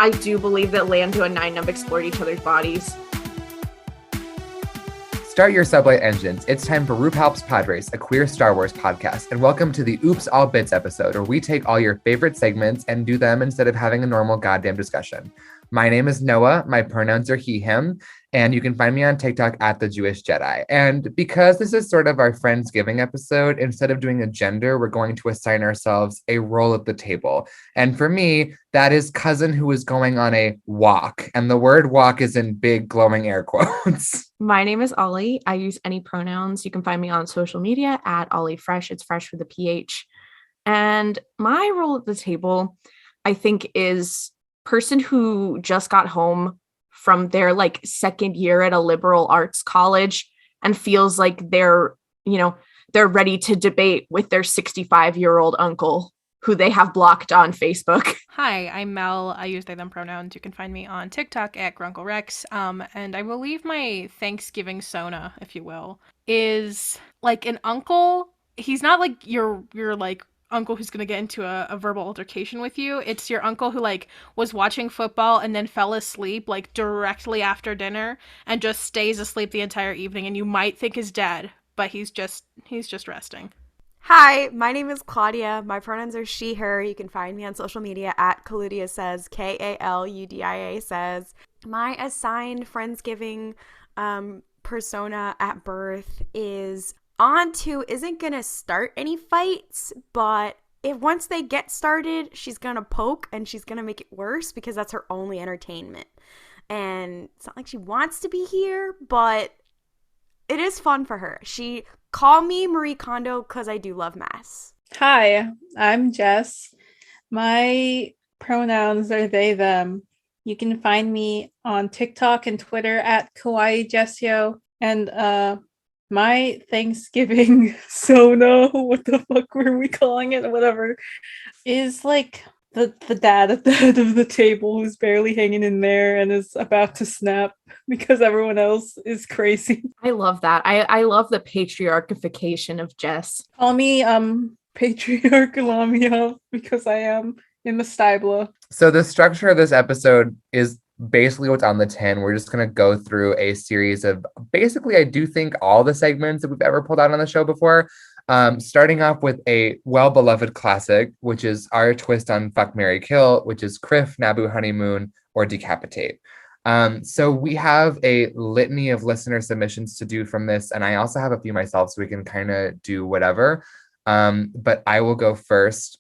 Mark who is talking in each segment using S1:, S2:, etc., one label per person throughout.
S1: I do believe that Lando and Nine Numb explored each other's bodies.
S2: Start your sublight engines. It's time for RuPalp's Pod Race, a queer Star Wars podcast. And welcome to the Oops All Bits episode, where we take all your favorite segments and do them instead of having a normal goddamn discussion. My name is Noah. My pronouns are he, him. And you can find me on TikTok at The Jewish Jedi. And because this is sort of our Friendsgiving episode, instead of doing a gender, we're going to assign ourselves a role at the table. And for me, that is cousin who is going on a walk. And the word walk is in big glowing air quotes.
S1: My name is Ollie. I use any pronouns. You can find me on social media at Ollie Fresh. It's fresh with a PH. And my role at the table, I think, is person who just got home from their second year at a liberal arts college and feels like they're ready to debate with their 65-year-old uncle who they have blocked on Facebook.
S3: Hi, I'm Mel. I use they, them pronouns. You can find me on TikTok at GrunkleRex. And I believe my Thanksgiving Sona, if you will, is like an uncle. He's not like your uncle who's going to get into a verbal altercation with you. It's your uncle who was watching football and then fell asleep directly after dinner and just stays asleep the entire evening, and you might think is dead, but he's just resting.
S4: Hi, my name is Claudia. My pronouns are she, her. You can find me on social media at Kaludia Says, Kaludia Says. My assigned Friendsgiving persona at birth is Aunt who isn't going to start any fights, but once they get started, she's going to poke and she's going to make it worse because that's her only entertainment. And it's not like she wants to be here, but it is fun for her. Call me Marie Kondo because I do love mass.
S5: Hi, I'm Jess. My pronouns are they, them. You can find me on TikTok and Twitter at Kawaii Jessio. And my Thanksgiving Sona, what the fuck were we calling it? Whatever, is the dad at the head of the table who's barely hanging in there and is about to snap because everyone else is crazy.
S1: I love that. I love the patriarchification of Jess.
S5: Call me Patriarch Lamia because I am in the stable.
S2: So the structure of this episode is basically what's on the tin. We're just going to go through a series of basically, I do think, all the segments that we've ever pulled out on the show before. Starting off with a well-beloved classic, which is our twist on Fuck, Marry, Kill, which is Criff, Naboo, Honeymoon, or Decapitate. So we have a litany of listener submissions to do from this, and I also have a few myself, so we can kind of do whatever. But I will go first.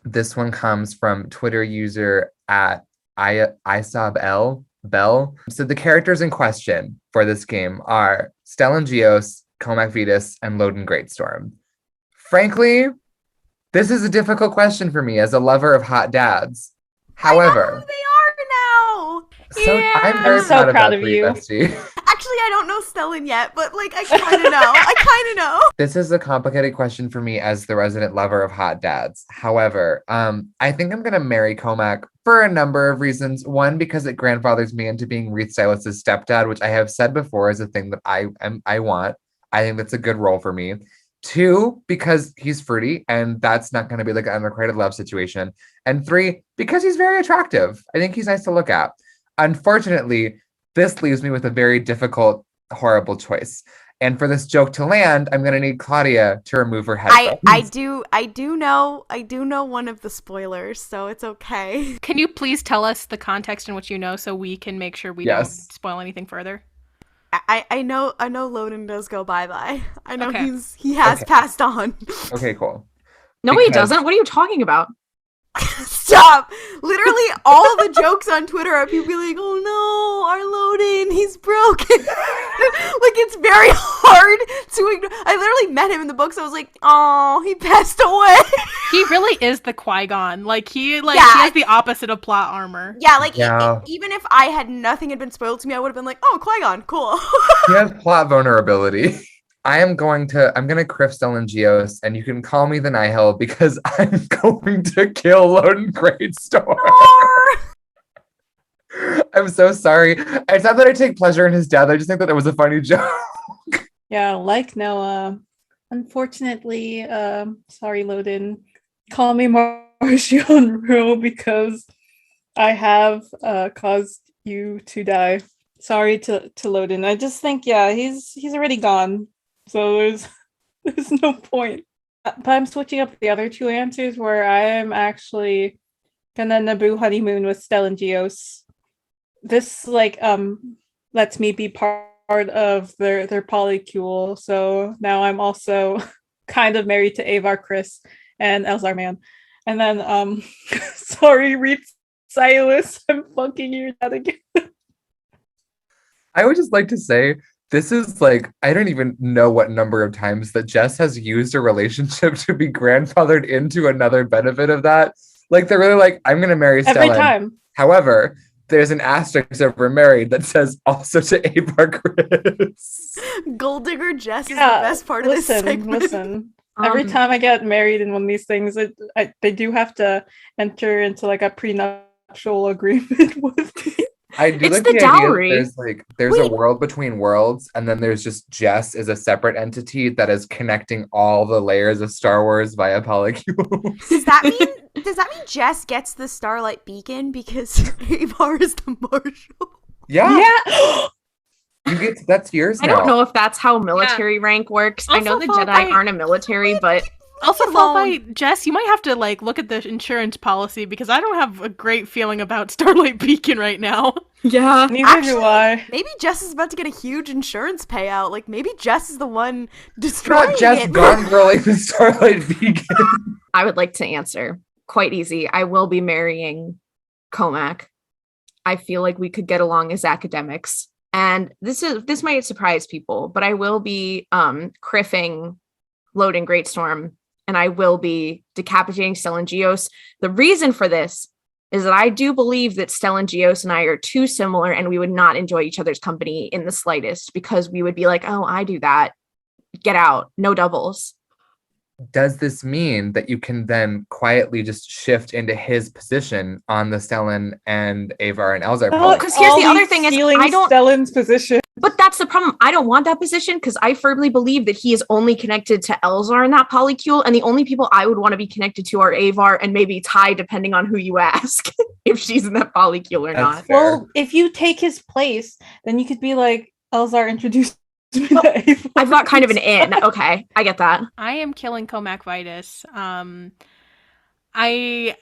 S2: This one comes from Twitter user at Isab Bell. So the characters in question for this game are Stellan Gios, Comac Vetus, and Loden Greatstorm. Frankly, this is a difficult question for me as a lover of hot dads. However,
S4: I know who they are now.
S2: So
S5: Yeah,
S2: I'm very
S5: I'm so
S2: proud
S5: proud
S2: of
S5: of
S2: you,
S5: you.
S2: bestie.
S4: Actually, I don't know Stellan yet, but I kind of know. I kind of know.
S2: This is a complicated question for me as the resident lover of hot dads. However, I think I'm going to marry Comac for a number of reasons. One, because it grandfathers me into being Reith Silas's stepdad, which I have said before is a thing that I want. I think that's a good role for me. Two, because he's fruity, and that's not going to be like an unrequited love situation. And three, because he's very attractive. I think he's nice to look at. Unfortunately, this leaves me with a very difficult, horrible choice. And for this joke to land, I'm going to need Claudia to remove her headphones.
S4: I do know one of the spoilers, so it's okay.
S3: Can you please tell us the context in which you know so we can make sure we don't spoil anything further?
S4: I know Loden does go bye-bye. I know
S3: Okay.
S4: he has passed on.
S2: Okay, cool.
S1: No, he doesn't. What are you talking about?
S4: Stop! Literally, all the jokes on Twitter are people being like, "Oh no, our Loden, he's broken." It's very hard to ignore. I literally met him in the books. I was like, "Oh, he passed away."
S3: He really is the Qui-Gon. He has the opposite of plot armor.
S4: Yeah, even if nothing had been spoiled to me, I would have been like, "Oh, Qui-Gon, cool."
S2: He has plot vulnerability. I'm going to Criff Stellan Gios, and you can call me the Nihil because I'm going to kill Loden Greatstorm. I'm so sorry. It's not that I take pleasure in his death. I just think that it was a funny joke.
S5: Yeah, like Noah. Unfortunately, sorry, Loden. Call me Martian Ro because I have caused you to die. Sorry to Loden. I just think, yeah, he's already gone. So there's no point. But I'm switching up the other two answers where I am actually gonna Naboo honeymoon with Stellan Geos. This lets me be part of their polycule. So now I'm also kind of married to Avar Chris and Elzar Man. And then sorry, Reed Silas, I'm fucking your dad again.
S2: I would just like to say, this is like, I don't even know what number of times that Jess has used a relationship to be grandfathered into another benefit of that. Like, they're really like, I'm going to marry Stellan.
S5: Every time.
S2: However, there's an asterisk over married that says also to Avar Chris.
S4: Gold Digger Jess is the best part of this segment.
S5: Listen. Every time I get married in one of these things, they do have to enter into like a prenuptial agreement with me.
S2: I do
S1: It's
S2: like
S1: the
S2: the
S1: dowry.
S2: idea that there's a world between worlds, and then there's just Jess as a separate entity that is connecting all the layers of Star Wars via polycule.
S4: Does that mean Jess gets the Starlight Beacon because Avar is the marshal?
S2: Yeah.
S5: Yeah.
S2: That's yours now.
S1: I don't know if that's how military rank works. I know
S3: Also,
S1: the
S3: followed
S1: Jedi
S3: by-
S1: aren't a military, but
S3: Also,
S4: alone.
S3: followed by Jess, you might have to like look at the insurance policy because I don't have a great feeling about Starlight Beacon right now.
S1: yeah.
S5: Neither do I.
S4: Maybe Jess is about to get a huge insurance payout. Like, maybe Jess is the one
S2: It's
S4: destroying
S2: not Jess
S4: it.
S2: gone girling the Starlight Beacon.
S1: I would like to answer quite easy. I will be marrying Comac. I feel like we could get along as academics. And this might surprise people, but I will be criffing Loden Greatstorm, and I will be decapitating Stellan Geos. The reason for this is that I do believe that Stellan Geos and I are too similar, and we would not enjoy each other's company in the slightest, because we would be like, oh, I do that. Get out. No doubles.
S2: Does this mean that you can then quietly just shift into his position on the Stellan and Avar and Elzar poly?
S1: Because here's the other thing is, I don't-
S5: Stellan's position.
S1: But that's the problem. I don't want that position because I firmly believe that he is only connected to Elzar in that polycule, and the only people I would want to be connected to are Avar and maybe Ty, depending on who you ask, if she's in that polycule or
S2: That's
S1: not.
S2: fair.
S5: Well, if you take his place, then you could be like, Elzar introduced me to Avar.
S1: I've got kind of an in. Okay, I get that.
S3: I am killing Comac Vitus. I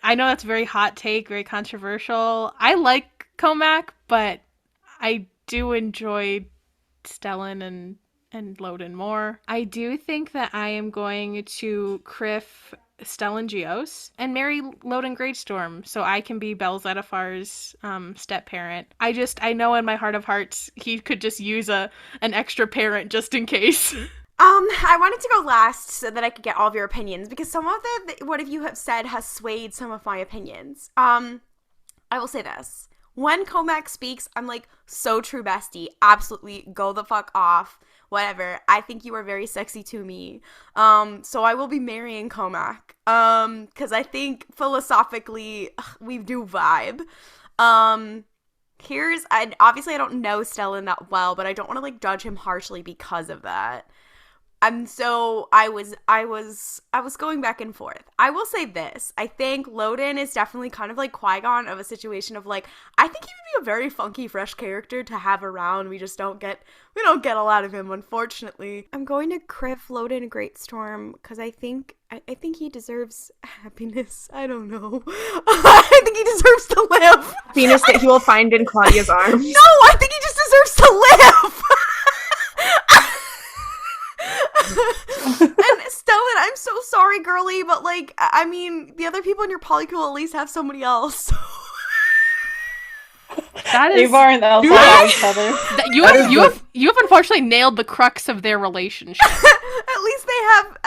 S3: know that's a very hot take, very controversial. I like Comac, but I do enjoy Stellan and Loden more. I do think that I am going to criff Stellan Geos and marry Loden Greatstorm so I can be Bel Zedifar's step parent. I know in my heart of hearts he could just use an extra parent just in case.
S4: I wanted to go last so that I could get all of your opinions because some of what you have said has swayed some of my opinions. I will say this. When Comac speaks, I'm like, so true, bestie. Absolutely, go the fuck off. Whatever. I think you are very sexy to me. So I will be marrying Comac. Because I think philosophically, we do vibe. Obviously I don't know Stellan that well, but I don't want to like judge him harshly because of that. So I was going back and forth. I will say this. I think Loden is definitely kind of like Qui-Gon of a situation of like, I think he would be a very funky, fresh character to have around. We don't get a lot of him, unfortunately. I'm going to criff Loden Greatstorm because I think he deserves happiness. I don't know. I think he deserves to live.
S1: Happiness that he will find in Claudia's arms.
S4: No, I think he just deserves to live. And Stellan, I'm so sorry, girly, but like, I mean, the other people in your polycule at least have somebody else.
S3: That is
S5: Avar and Elzar have each other.
S3: you have unfortunately nailed the crux of their relationship.
S4: At least they have,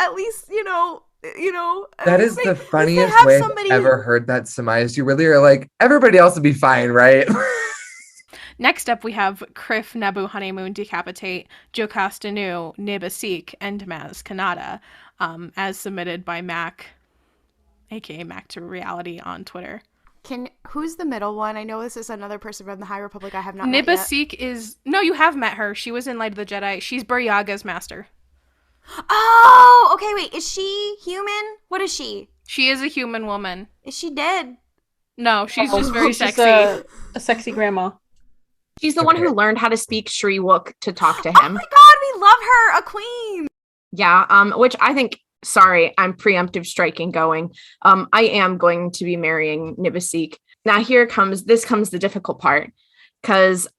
S2: That is the funniest way I've ever heard that surmised. You really are like, everybody else will be fine, right?
S3: Next up, we have Criff, Naboo Honeymoon, Decapitate, Jocasta Nu, Nibasik, and Maz Kanata, as submitted by Mac, aka Mac to Reality on Twitter.
S4: Who's the middle one? I know this is another person from the High Republic I have not met yet.
S3: Nibasik no, you have met her. She was in Light of the Jedi. She's Buryaga's master.
S4: Oh, okay, wait. Is she human? What is she?
S3: She is a human woman.
S4: Is she dead?
S3: No, she's just very
S5: She's
S3: sexy.
S5: a sexy grandma.
S1: She's the one who learned how to speak Shri Wook to talk to
S4: Oh
S1: him.
S4: my god, we love her, a queen.
S1: Yeah, which I think, sorry, I'm preemptive striking going. I am going to be marrying Nibasik. Now comes the difficult part, because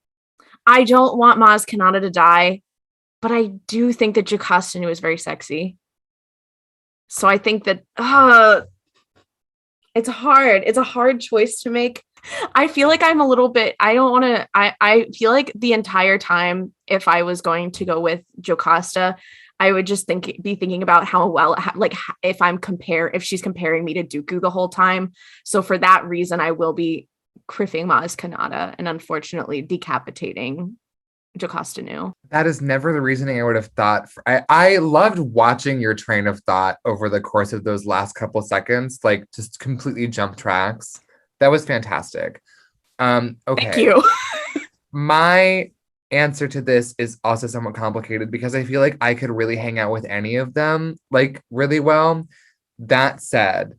S1: I don't want Maz Kanata to die, but I do think that Jocasta Nu is very sexy. So I think that it's hard. It's a hard choice to make. I feel like I'm a little bit, I feel like the entire time, if I was going to go with Jocasta, I would just be thinking about how well, like if she's comparing me to Dooku the whole time. So for that reason, I will be criffing Maz Kanata and unfortunately decapitating Jocasta Nu.
S2: That is never the reasoning I would have thought. I loved watching your train of thought over the course of those last couple seconds, like just completely jump tracks. That was fantastic. Okay.
S1: Thank you.
S2: My answer to this is also somewhat complicated because I feel like I could really hang out with any of them like really well. That said,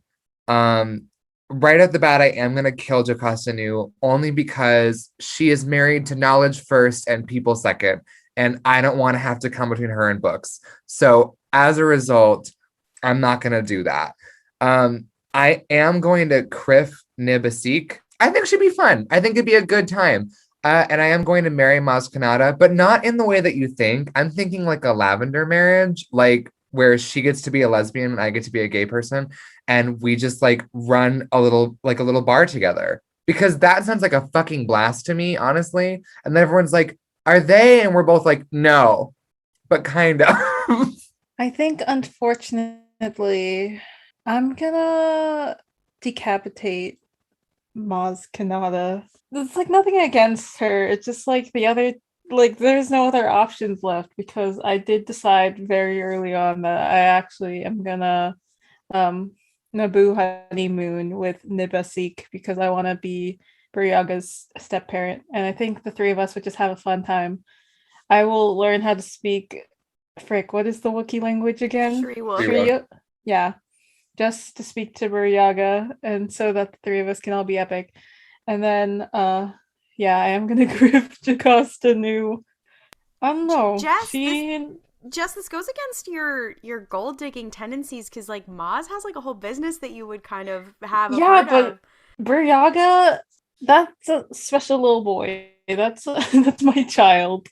S2: right at the bat, I am gonna kill Jocasta Nu only because she is married to knowledge first and people second, and I don't want to have to come between her and books. So as a result, I'm not gonna do that. I am going to criff Nibasik. I think she'd be fun. I think it'd be a good time. And I am going to marry Maz Kanata, but not in the way that you think. I'm thinking like a lavender marriage, like where she gets to be a lesbian and I get to be a gay person. And we just like run a little bar together, because that sounds like a fucking blast to me, honestly. And then everyone's like, are they? And we're both like, no, but kind of.
S5: I think, unfortunately, I'm gonna decapitate Maz Kanata. There's like nothing against her. It's just like there's no other options left, because I did decide very early on that I actually am gonna Naboo honeymoon with Nibasik because I want to be Buryaga's step parent, and I think the three of us would just have a fun time. I will learn how to speak. Frick, what is the Wookiee language again?
S4: Shri-Wook.
S5: Yeah, just to speak to Buryaga, and so that the three of us can all be epic. And then, yeah, I am gonna grip Jocasta Nu. I don't know.
S4: Jess, this goes against your gold digging tendencies, because like Maz has like a whole business that you would kind of have. But
S5: Buryaga, that's a special little boy. That's my child.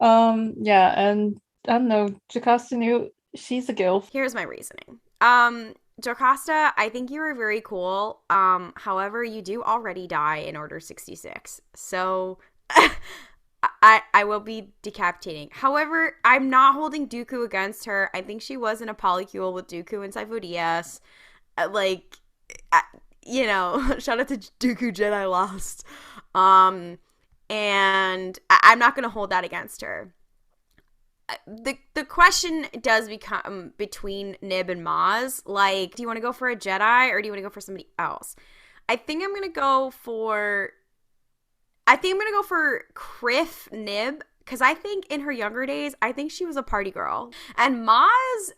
S5: Yeah, and I don't know, Jocasta Nu, she's a gilf.
S4: Here's my reasoning. Jocasta, I think you are very cool. However, you do already die in Order 66. So I will be decapitating. However, I'm not holding Dooku against her. I think she was in a polycule with Dooku and Sifo Dyas. Shout out to Dooku Jedi Lost. And I'm not going to hold that against her. The question does become between Nib and Maz. Like, do you want to go for a Jedi or do you want to go for somebody else? I think I'm gonna go for Criff Nib, because I think in her younger days, I think she was a party girl. And Maz,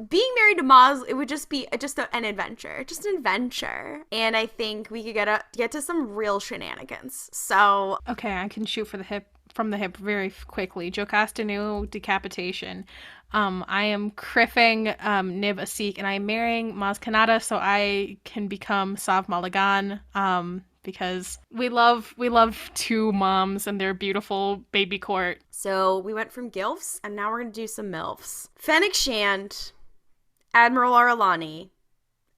S4: being married to Maz, it would just be an adventure. Just an adventure. And I think we could get to some real shenanigans. So
S3: okay, I can shoot from the hip very quickly. Jocasta Nu decapitation. I am criffing Nib Asik, and I'm marrying Maz Kanata so I can become Sav Malagan. Because we love two moms and their beautiful baby court.
S4: So we went from gilfs, and now we're gonna do some milfs. Fennec Shand, Admiral Aralani,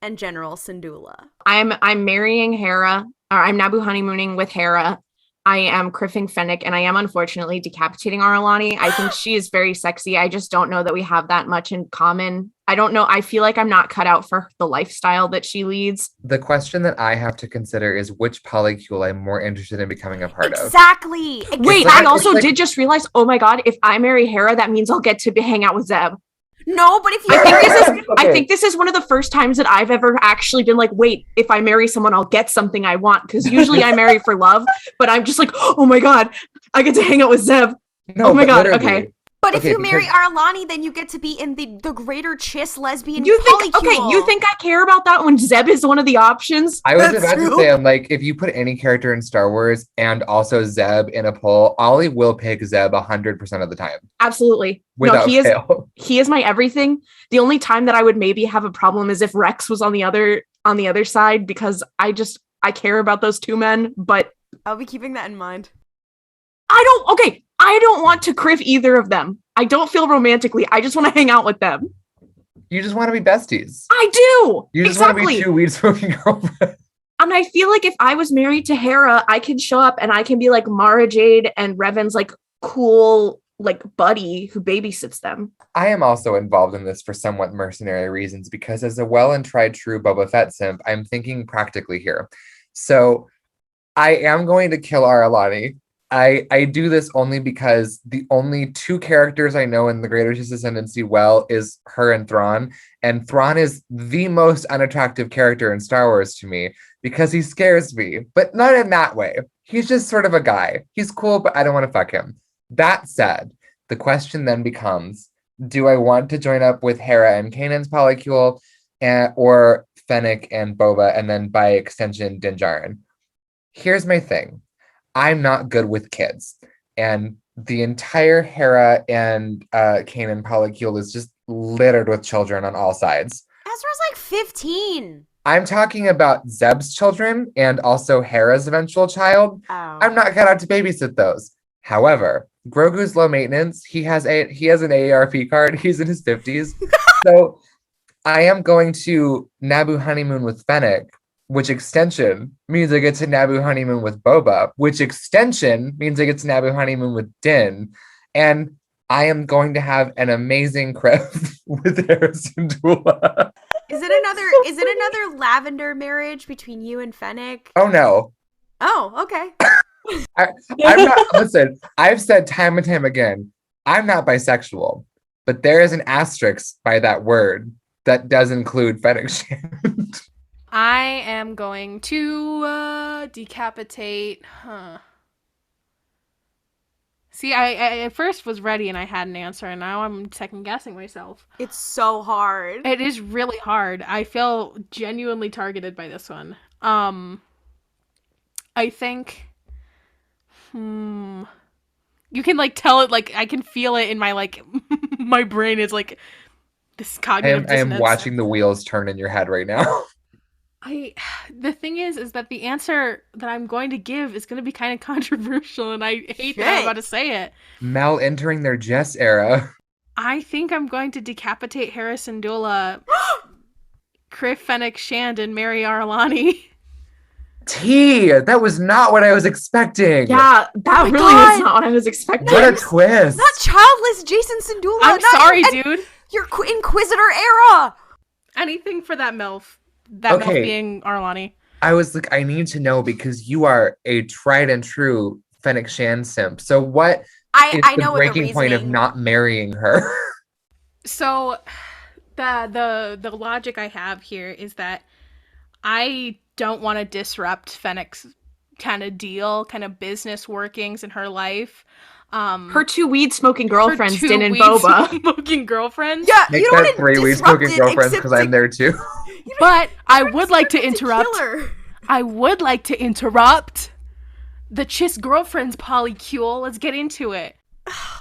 S4: and General Syndulla.
S1: I'm marrying Hera, or I'm Naboo honeymooning with Hera. I am criffing Fennec, and I am unfortunately decapitating Aralani. I think she is very sexy. I just don't know that we have that much in common. I don't know. I feel like I'm not cut out for the lifestyle that she leads.
S2: The question that I have to consider is which polycule I'm more interested in becoming a part of.
S4: Exactly.
S1: Wait, I also did just realize, oh my God, if I marry Hera, that means I'll get to hang out with Zeb.
S4: No, but if you
S1: I think this is one of the first times that I've ever actually been like, wait, if I marry someone, I'll get something I want. Because usually I marry for love, but I'm just like, oh my God, I get to hang out with Zeb.
S2: No,
S1: oh my God,
S2: literally.
S1: okay.
S4: But if
S2: Okay,
S4: you marry
S2: because-
S4: Arlani, then you get to be in the greater Chiss lesbian
S1: You think
S4: polycule.
S1: you think I care about that when Zeb is one of the options?
S2: I was
S4: That's
S2: about
S4: true.
S2: to say, I'm like, if you put any character in Star Wars and also Zeb in a poll, Ollie will pick Zeb 100% of the time.
S1: Absolutely.
S2: Without fail.
S1: He is my everything. The only time that I would maybe have a problem is if Rex was on the other side, because I care about those two men, but
S4: I'll be keeping that in mind.
S1: I don't want to criff either of them. I don't feel romantically. I just want to hang out with them.
S2: You just want to be besties.
S1: I do.
S2: You just
S1: exactly.
S2: want to be two weed smoking girlfriends.
S1: And I feel like if I was married to Hera, I could show up and I can be like Mara Jade and Revan's like cool like buddy who babysits them.
S2: I am also involved in this for somewhat mercenary reasons because as a well and tried true Boba Fett simp, I'm thinking practically here. So I am going to kill Aralani. I do this only because the only two characters I know in the Greater Chiss Ascendancy well is her and Thrawn. And Thrawn is the most unattractive character in Star Wars to me because he scares me, but not in that way. He's just sort of a guy. He's cool, but I don't want to fuck him. That said, the question then becomes, do I want to join up with Hera and Kanan's polycule or Fennec and Boba and then by extension Din Djarin? Here's my thing. I'm not good with kids. And the entire Hera and Kanan polycule is just littered with children on all sides.
S4: Ezra's like 15.
S2: I'm talking about Zeb's children and also Hera's eventual child.
S4: Oh.
S2: I'm not cut out to babysit those. However, Grogu's low maintenance. He has an AARP card. He's in his 50s. So I am going to Naboo honeymoon with Fennec, which extension means I get to Naboo honeymoon with Boba, which extension means I get to Naboo honeymoon with Din. And I am going to have an amazing craft with Harrison Dula.
S4: Is it another lavender marriage between you and Fennec?
S2: Oh no.
S4: Oh, okay.
S2: I'm not, listen, I've said time and time again, I'm not bisexual, but there is an asterisk by that word that does include Fennec Shand.
S3: I am going to decapitate. See, I at first was ready and I had an answer, and now I'm second guessing myself.
S4: It's so hard.
S3: It is really hard. I feel genuinely targeted by this one. I think. You can like tell it, like I can feel it in my like my brain is like this cognitive
S2: I am
S3: dissonance.
S2: watching the wheels turn in your head right now.
S3: The thing is that the answer that I'm going to give is going to be kind of controversial, and I hate that I'm about to say it.
S2: Mel entering their Jess era.
S3: I think I'm going to decapitate Harrison Dula, Criff Fennec Shand, and marry Arlani.
S2: T, that was not what I was expecting.
S1: Yeah, that really
S4: God.
S1: is not what I was expecting.
S2: What a twist.
S4: Not childless Jason Sindula.
S3: I'm sorry, dude.
S4: Your Inquisitor era.
S3: Anything for that MILF. That MILF being Arlani.
S2: I was like, I need to know because you are a tried and true Fennec Shand simp. So what is the breaking point of not marrying her?
S3: So the logic I have here is that I don't want to disrupt Fennec's kind of deal, kind of business workings in her life.
S1: Her two weed smoking girlfriends, Din and Boba.
S3: Smoking girlfriends.
S4: Yeah,
S2: Make
S4: you don't
S2: that 3 weed smoking girlfriends because I'm there too.
S3: But I would like to interrupt. I would like to interrupt the Chiss girlfriends polycule. Let's get into it.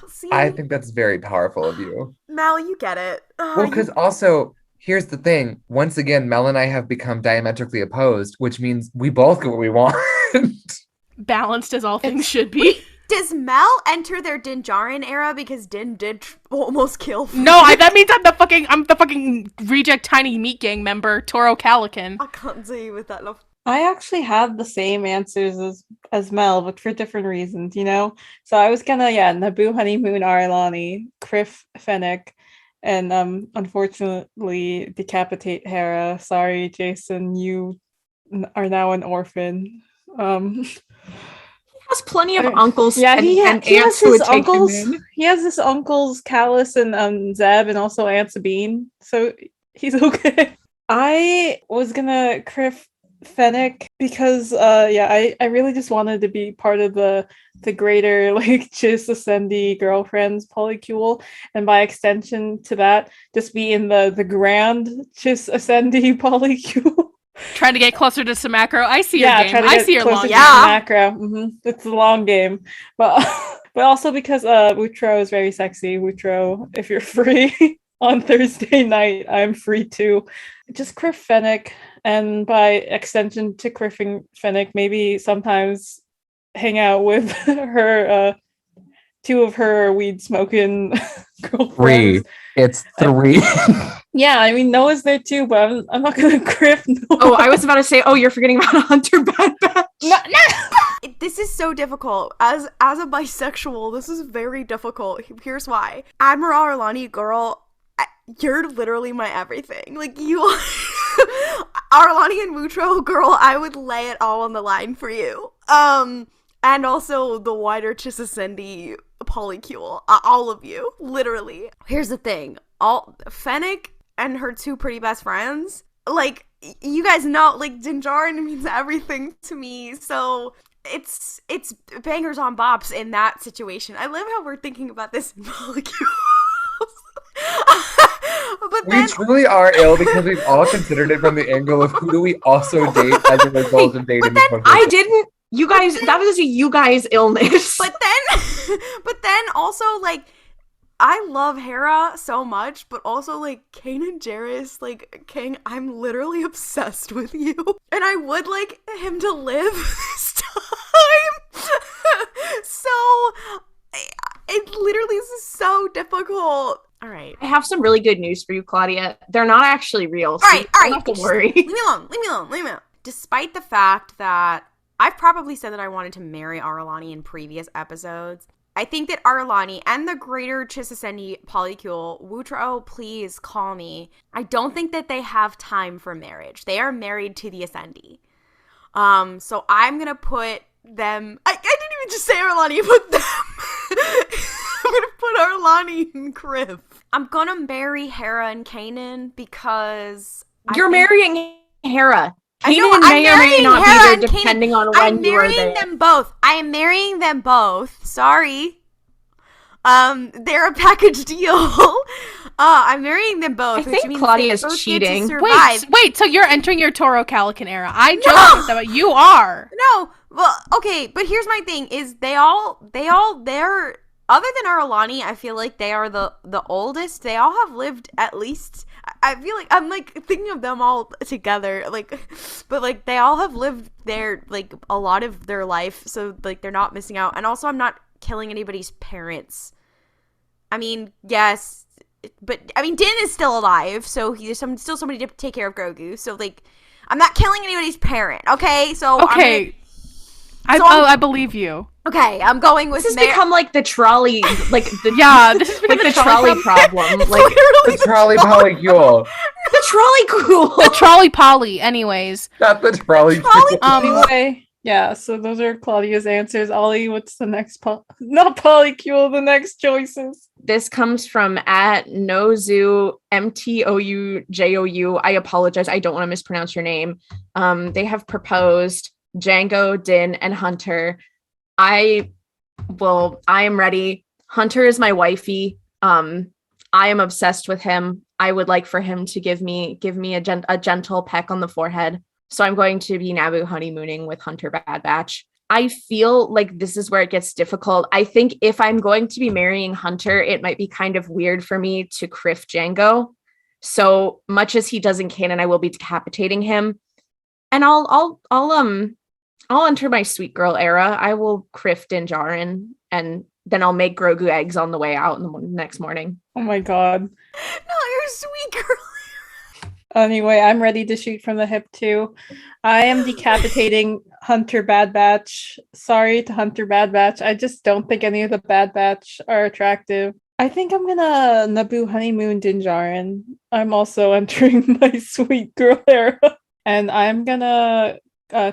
S4: See?
S2: I think that's very powerful of you.
S4: Mel, you get it.
S2: Well, because also, here's the thing. Once again, Mel and I have become diametrically opposed, which means we both get what we want.
S3: Balanced as all things should be.
S4: Does Mel enter their Din Djarin era because Din did almost kill?
S3: No, that means I'm the fucking reject tiny meat gang member, Toro Calican.
S4: I can't see you with that love.
S5: I actually had the same answers as Mel, but for different reasons, you know? So I was gonna, Naboo honeymoon Arlani, Criff Fennec, and unfortunately decapitate Hera. Sorry, Jason, you are now an orphan.
S1: Has plenty of uncles.
S5: Yeah, he has his uncles.
S1: In.
S5: He has his uncles Callus and Zeb, and also Aunt Sabine. So he's okay. I was gonna Criff Fennec because I really just wanted to be part of the greater like Chiss Ascendi girlfriends polycule, and by extension to that, just be in the grand Chiss Ascendi polycule.
S3: Trying to get closer to Samacro. I see your game. I see your long game.
S5: Macro. It's a long game, but but also because Wootro is very sexy. Wootro, if you're free on Thursday night, I'm free too. Just Criff Fennec, and by extension to Criffing Fennec, maybe sometimes hang out with her two of her weed smoking girlfriends.
S2: 3. It's 3.
S5: Yeah, I mean Noah's there too, but I'm not gonna Criff Noah.
S1: Oh, I was about to say, you're forgetting about Hunter Bad Batch.
S4: No. This is so difficult. As a bisexual, this is very difficult. Here's why. Admiral Arlani, girl, you're literally my everything. Like, you Arlani and Wootro, girl, I would lay it all on the line for you. And also the wider Chiss Ascendi polycule. All of you. Literally. Here's the thing. Fennec and her two pretty best friends, like, you guys know, like, Dinjarin means everything to me, so it's bangers on bops in that situation. I love how we're thinking about this in polycules. But then,
S2: we truly are ill because we've all considered it from the angle of who do we also date as a result of dating.
S1: I didn't. You guys, that was a you guys illness.
S4: But then also, like, I love Hera so much, but also, like, Kane and Jarrus, like, King, I'm literally obsessed with you. And I would like him to live this time. So, it literally is so difficult. All right.
S1: I have some really good news for you, Claudia. They're not actually real. So
S4: all right.
S1: You don't have to worry.
S4: Leave me alone. Despite the fact that I've probably said that I wanted to marry Arlani in previous episodes, I think that Arlani and the greater Chiss Ascendi polycule, Wootro, please call me. I don't think that they have time for marriage. They are married to the Ascendi. So I'm gonna put them. I didn't even just say Arlani, put them. I'm gonna put Arlani and Criff. I'm gonna marry Hera and Kanan because
S1: you're marrying Hera.
S4: Kanan
S1: may or may not be there depending on when you are there.
S4: I'm marrying them both. I am marrying them both. Sorry. They're a package deal. I'm marrying them both.
S1: I think Claudia's cheating.
S3: Wait, so you're entering your Toro Calican era. I joked with them, but you are.
S4: No. Well, okay, but here's my thing is they're other than Arlani, I feel like they are the oldest. They all have lived at least, I feel like I'm like thinking of them all together, like, but like they all have lived their, like, a lot of their life, so like they're not missing out. And also I'm not killing anybody's parents. I mean, yes, but I mean Din is still alive, so there's still somebody to take care of Grogu. So like, I'm not killing anybody's parent. Okay, so
S3: okay, I believe you.
S4: Okay, I'm going with.
S1: This has become like the trolley, like the
S3: this is like
S1: the trolley problem, like
S2: the trolley polycule.
S1: The trolley cool.
S3: The trolley poly, anyways.
S2: Not the trolley.
S5: Anyway. Yeah, so those are Claudia's answers. Ollie, what's the next not polycule, the next choices?
S1: This comes from @Nozu MTOUJOU. I apologize. I don't want to mispronounce your name. They have proposed Django, Din, and Hunter. I am ready. Hunter is my wifey. I am obsessed with him. I would like for him to give me a gentle peck on the forehead. So I'm going to be Naboo honeymooning with Hunter Bad Batch. I feel like this is where it gets difficult. I think if I'm going to be marrying Hunter, it might be kind of weird for me to Criff Django. So much as he doesn't canon, I will be decapitating him. And I'll enter my sweet girl era. I will Criff Din Djarin, and then I'll make Grogu eggs on the way out in the next morning.
S5: Oh my god.
S4: No, you're sweet girl.
S5: Anyway, I'm ready to shoot from the hip too. I am decapitating Hunter Bad Batch. Sorry to Hunter Bad Batch. I just don't think any of the Bad Batch are attractive. I think I'm gonna Naboo honeymoon Din Djarin. I'm also entering my sweet girl era. And I'm gonna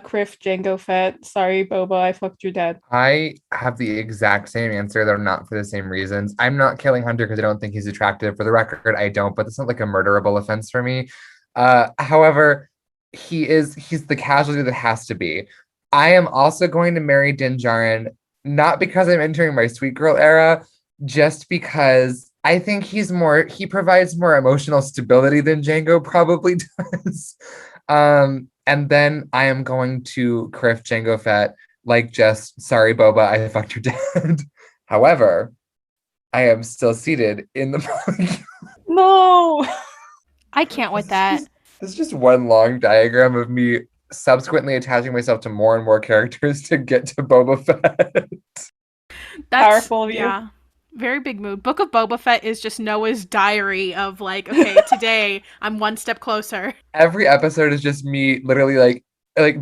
S5: Criff Django Fett. Sorry, Boba, I fucked your dad.
S2: I have the exact same answer. They're not for the same reasons. I'm not killing Hunter because I don't think he's attractive. For the record, I don't, but it's not like a murderable offense for me. However, he's the casualty that has to be. I am also going to marry Din Djarin, not because I'm entering my sweet girl era, just because I think he provides more emotional stability than Django probably does. And then I am going to Criff Jango Fett, like Jess, sorry, Boba, I fucked your dad. However, I am still seated in the
S5: No.
S3: I can't with that.
S2: It's just one long diagram of me subsequently attaching myself to more and more characters to get to Boba Fett.
S3: That's
S5: powerful of you.
S3: Yeah. Very big mood. Book of Boba Fett is just Noah's diary of like, okay, today I'm one step closer.
S2: Every episode is just me literally like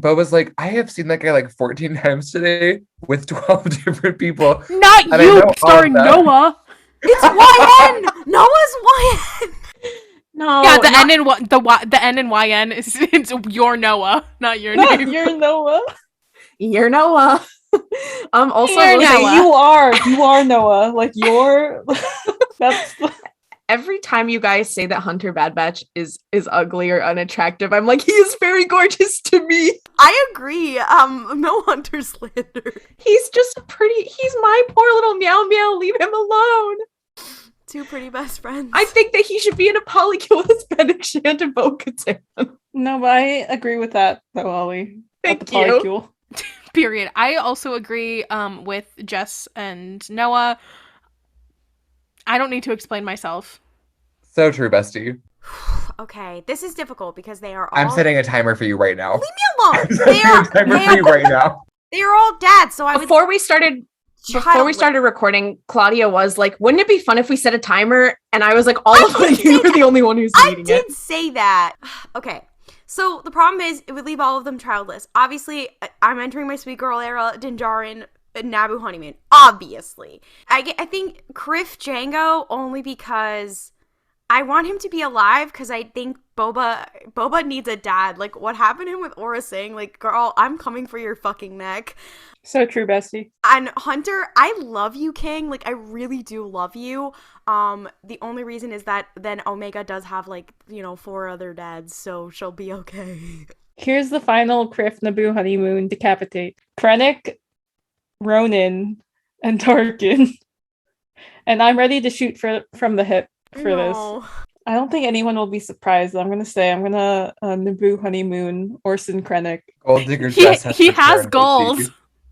S2: Boba's like, I have seen that guy like 14 times today with 12 different people.
S3: Not
S2: And I
S3: you,
S2: know all
S3: starring
S2: of that.
S3: Noah.
S4: It's YN. Noah's YN.
S1: No,
S3: Yeah, the N and YN is it's your Noah, not your name.
S5: You're Noah.
S1: you're Noah. Also,
S3: You're
S1: will say,
S3: Noah.
S5: You are Noah. Like you're. That's.
S1: every time you guys say that Hunter Bad Batch is ugly or unattractive, I'm like, he is very gorgeous to me.
S4: I agree. No Hunter slander.
S1: He's just he's my poor little meow meow. Leave him alone.
S4: Two pretty best friends.
S1: I think that he should be in a polycule with Fennec, Shand, and Bo-Katan.
S5: No, but I agree with that, though, Ollie.
S1: Thank
S5: About the
S1: you.
S5: polycule.
S3: Period. I also agree with Jess and Noah. I don't need to explain myself.
S2: So true, bestie.
S4: Okay, this is difficult because they are all.
S2: I'm setting a timer for you right now.
S4: Leave me alone.
S2: I'm setting a timer for you right now.
S4: They are all dads, so I would.
S1: Before we started recording, Claudia was like, wouldn't it be fun if we set a timer? And I was like, all of you are the only one who's
S4: I
S1: reading
S4: did
S1: it.
S4: say that. Okay. So the problem is it would leave all of them childless. Obviously, I'm entering my sweet girl era, Din Djarin, Naboo Honeymoon. Obviously. I think Criff Jango only because I want him to be alive because I think Boba needs a dad. Like, what happened to him with Aura saying, like, girl, I'm coming for your fucking neck.
S5: So true, bestie.
S4: And Hunter, I love you, King. Like, I really do love you. The only reason is that then Omega does have, like, 4 other dads, so she'll be okay.
S5: Here's the final Criff Naboo honeymoon decapitate. Krennic, Ronan, and Tarkin. And I'm ready to shoot from the hip for this. I don't think anyone will be surprised. I'm gonna Naboo honeymoon Orson Krennic.
S2: Gold digger
S3: He has goals.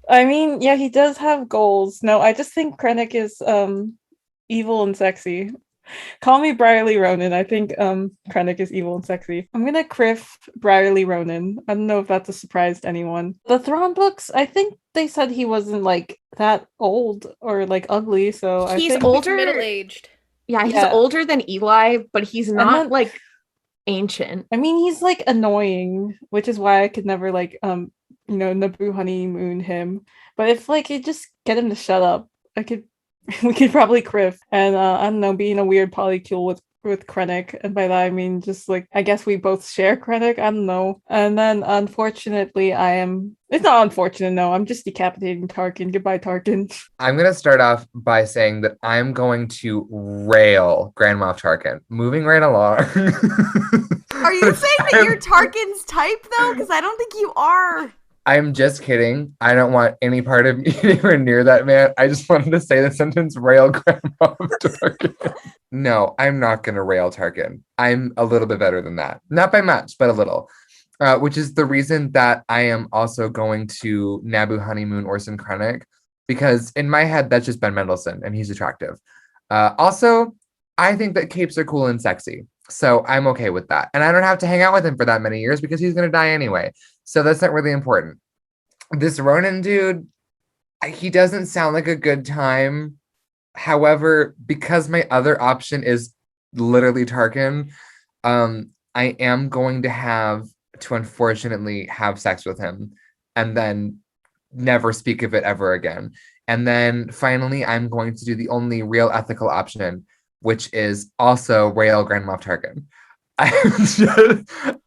S5: I mean, yeah, he does have goals. No, I just think Krennic is evil and sexy. Call me Brierly Ronan. I think Krennic is evil and sexy. I'm gonna Criff Brierly Ronan. I don't know if that's a surprise to anyone. The Thrawn books, I think they said he wasn't like that old or like ugly, so I think
S1: older,
S3: middle-aged.
S1: Yeah, he's older than Eli, but he's not like ancient.
S5: I mean, he's like annoying, which is why I could never like Naboo honeymoon him. But if like you just get him to shut up, we could probably Criff and I don't know, being a weird polycule with Krennic, and by that I mean just like I guess we both share Krennic. I don't know. And then unfortunately, it's not unfortunate. No, I'm just decapitating Tarkin. Goodbye, Tarkin.
S2: I'm gonna start off by saying that I'm going to rail Grand Moff Tarkin. Moving right along.
S4: Are you saying that you're Tarkin's type though? Because I don't think you are.
S2: I'm just kidding. I don't want any part of me anywhere near that man. I just wanted to say the sentence rail Grand Moff Tarkin. No, I'm not going to rail Tarkin. I'm a little bit better than that. Not by much, but a little. Which is the reason that I am also going to Naboo honeymoon Orson Krennic. Because in my head, that's just Ben Mendelsohn, and he's attractive. Also, I think that capes are cool and sexy. So I'm okay with that. And I don't have to hang out with him for that many years because he's going to die anyway. So that's not really important. This Ronan dude, he doesn't sound like a good time. However, because my other option is literally Tarkin, I am going to unfortunately have sex with him and then never speak of it ever again. And then finally, I'm going to do the only real ethical option, which is also rail Grand Moff Tarkin.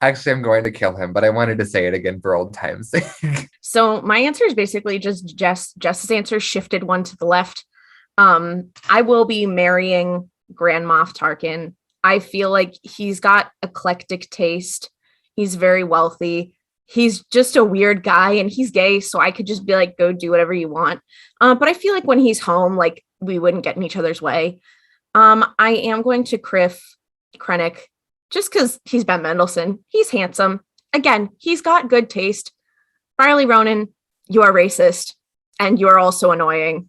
S2: I'm going to kill him, but I wanted to say it again for old time's sake.
S1: So my answer is basically just Jess's answer shifted one to the left. I will be marrying Grand Moff Tarkin. I feel like he's got eclectic taste. He's very wealthy. He's just a weird guy and he's gay. So I could just be like, go do whatever you want. But I feel like when he's home, like we wouldn't get in each other's way. I am going to Krennic just because he's Ben Mendelsohn. He's handsome. Again, he's got good taste. Brierly Ronan, you are racist and you are also annoying.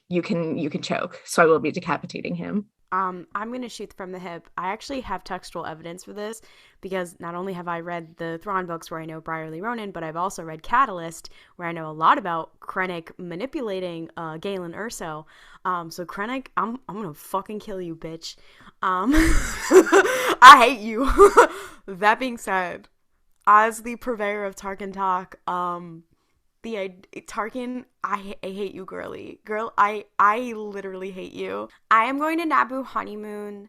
S1: You can choke. So I will be decapitating him.
S4: I'm going to shoot from the hip. I actually have textual evidence for this because not only have I read the Thrawn books where I know Brierly Ronan, but I've also read Catalyst where I know a lot about Krennic manipulating Galen Erso. So Krennic, I'm going to fucking kill you, bitch. I hate you. That being said, as the purveyor of Tarkin talk, Tarkin, I hate you, girly. Girl, I literally hate you. I am going to Naboo honeymoon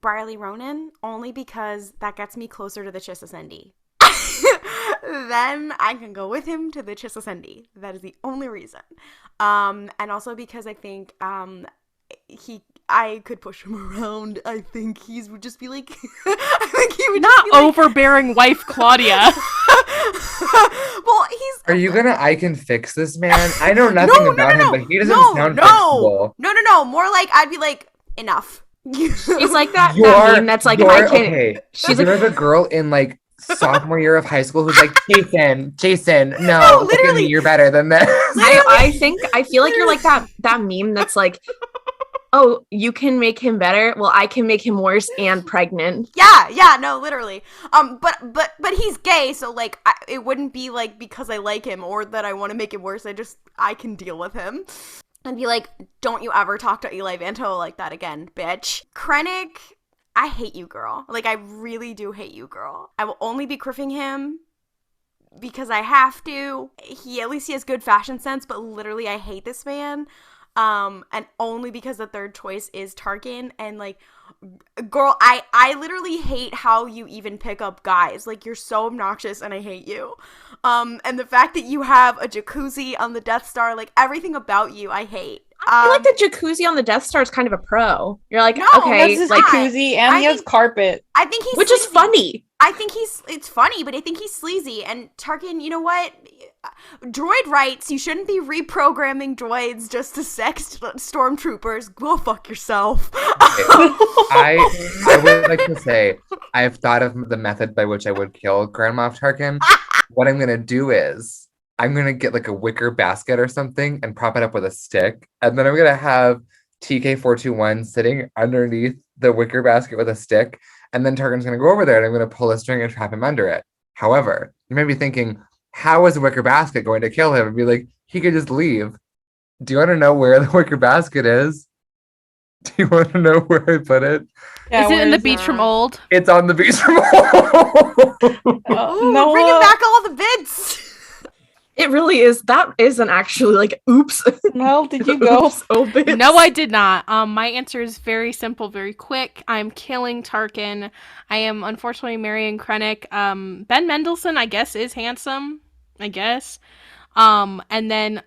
S4: Brierly Ronan only because that gets me closer to the Chiss Ascendi. Then I can go with him to the Chiss Ascendi. That is the only reason. And also because I think I could push him around. I think he would just be like I think he would
S3: not
S4: just be
S3: overbearing wife Claudia.
S4: Well, he's.
S2: Are you gonna I can fix this man? I know nothing about him, but he doesn't sound fixable.
S4: No. More like I'd be like, enough.
S1: She's like that meme that's like, I can't.
S2: Okay.
S1: She's
S2: You're
S1: like
S2: the girl in like sophomore year of high school who's like, Jason, no, look at me, you're better than this.
S1: I feel like you're like that meme that's like, oh, you can make him better. Well, I can make him worse and pregnant.
S4: Yeah, no, literally. But he's gay, so like, it wouldn't be like because I like him or that I want to make it worse. I can deal with him. And be like, don't you ever talk to Eli Vanto like that again, bitch. Krennic, I hate you, girl. Like, I really do hate you, girl. I will only be criffing him because I have to. At least he has good fashion sense, but literally I hate this man. And only because the third choice is Tarkin, and like, girl, I literally hate how you even pick up guys. Like, you're so obnoxious and I hate you. And the fact that you have a jacuzzi on the Death Star, like, everything about you, I hate.
S1: I feel like the jacuzzi on the Death Star is kind of a pro. You're like,
S4: no,
S1: okay,
S5: that's his
S1: like,
S5: jacuzzi, and he has carpet.
S4: I think he's
S1: which
S4: sleazy.
S1: is funny.
S4: I think it's funny, but I think he's sleazy. And Tarkin, you know what? Droid rights, you shouldn't be reprogramming droids just to sex stormtroopers. Go fuck yourself.
S2: I would like to say, I've thought of the method by which I would kill Grand Moff Tarkin. What I'm going to do is, I'm going to get like a wicker basket or something and prop it up with a stick. And then I'm going to have TK421 sitting underneath the wicker basket with a stick. And then Tarkin's going to go over there and I'm going to pull a string and trap him under it. However, you may be thinking, how is a wicker basket going to kill him? And be like, he could just leave. Do you want to know where the wicker basket is? Do you want to know where I put it?
S5: Yeah,
S3: is it in the beach from old?
S2: It's on the beach from old.
S4: Ooh,
S5: no,
S4: bringing back all the bits.
S1: It really is. That isn't actually like, oops.
S5: Well, did you go?
S1: Oops, oh, bitch.
S3: No, I did not. My answer is very simple, very quick. I'm killing Tarkin. I am unfortunately marrying Krennic. Ben Mendelsohn, I guess, is handsome. I guess. And then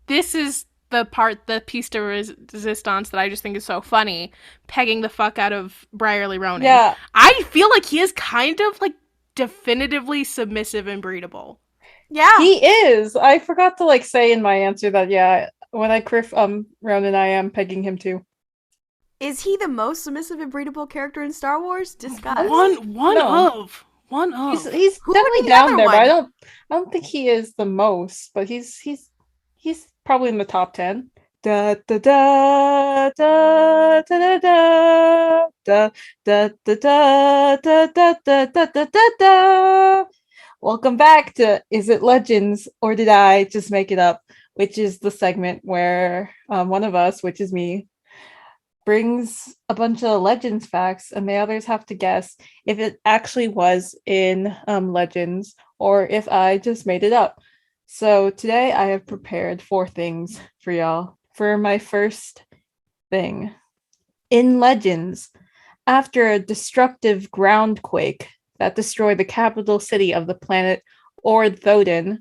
S3: this is the piece de resistance that I just think is so funny. Pegging the fuck out of Brierly Ronan.
S5: Yeah.
S3: I feel like he is kind of like definitively submissive and breedable.
S4: Yeah.
S5: He is. I forgot to like say in my answer that when I criff Ronan, I am pegging him too.
S4: Is he the most submissive and breedable character in Star Wars? Discuss.
S3: One of.
S5: He's
S4: Who would
S5: definitely
S4: be the
S5: down
S4: other
S5: there,
S4: one?
S5: but I don't think he is the most, but he's probably in the top 10. Da da da da da da da da da da da da da da da da da. Welcome back to Is It Legends or Did I Just Make It Up? Which is the segment where one of us, which is me, brings a bunch of Legends facts and the others have to guess if it actually was in Legends or if I just made it up. So today I have prepared 4 things for y'all. For my first thing, in Legends, after a destructive groundquake that destroyed the capital city of the planet Ord-Thoden,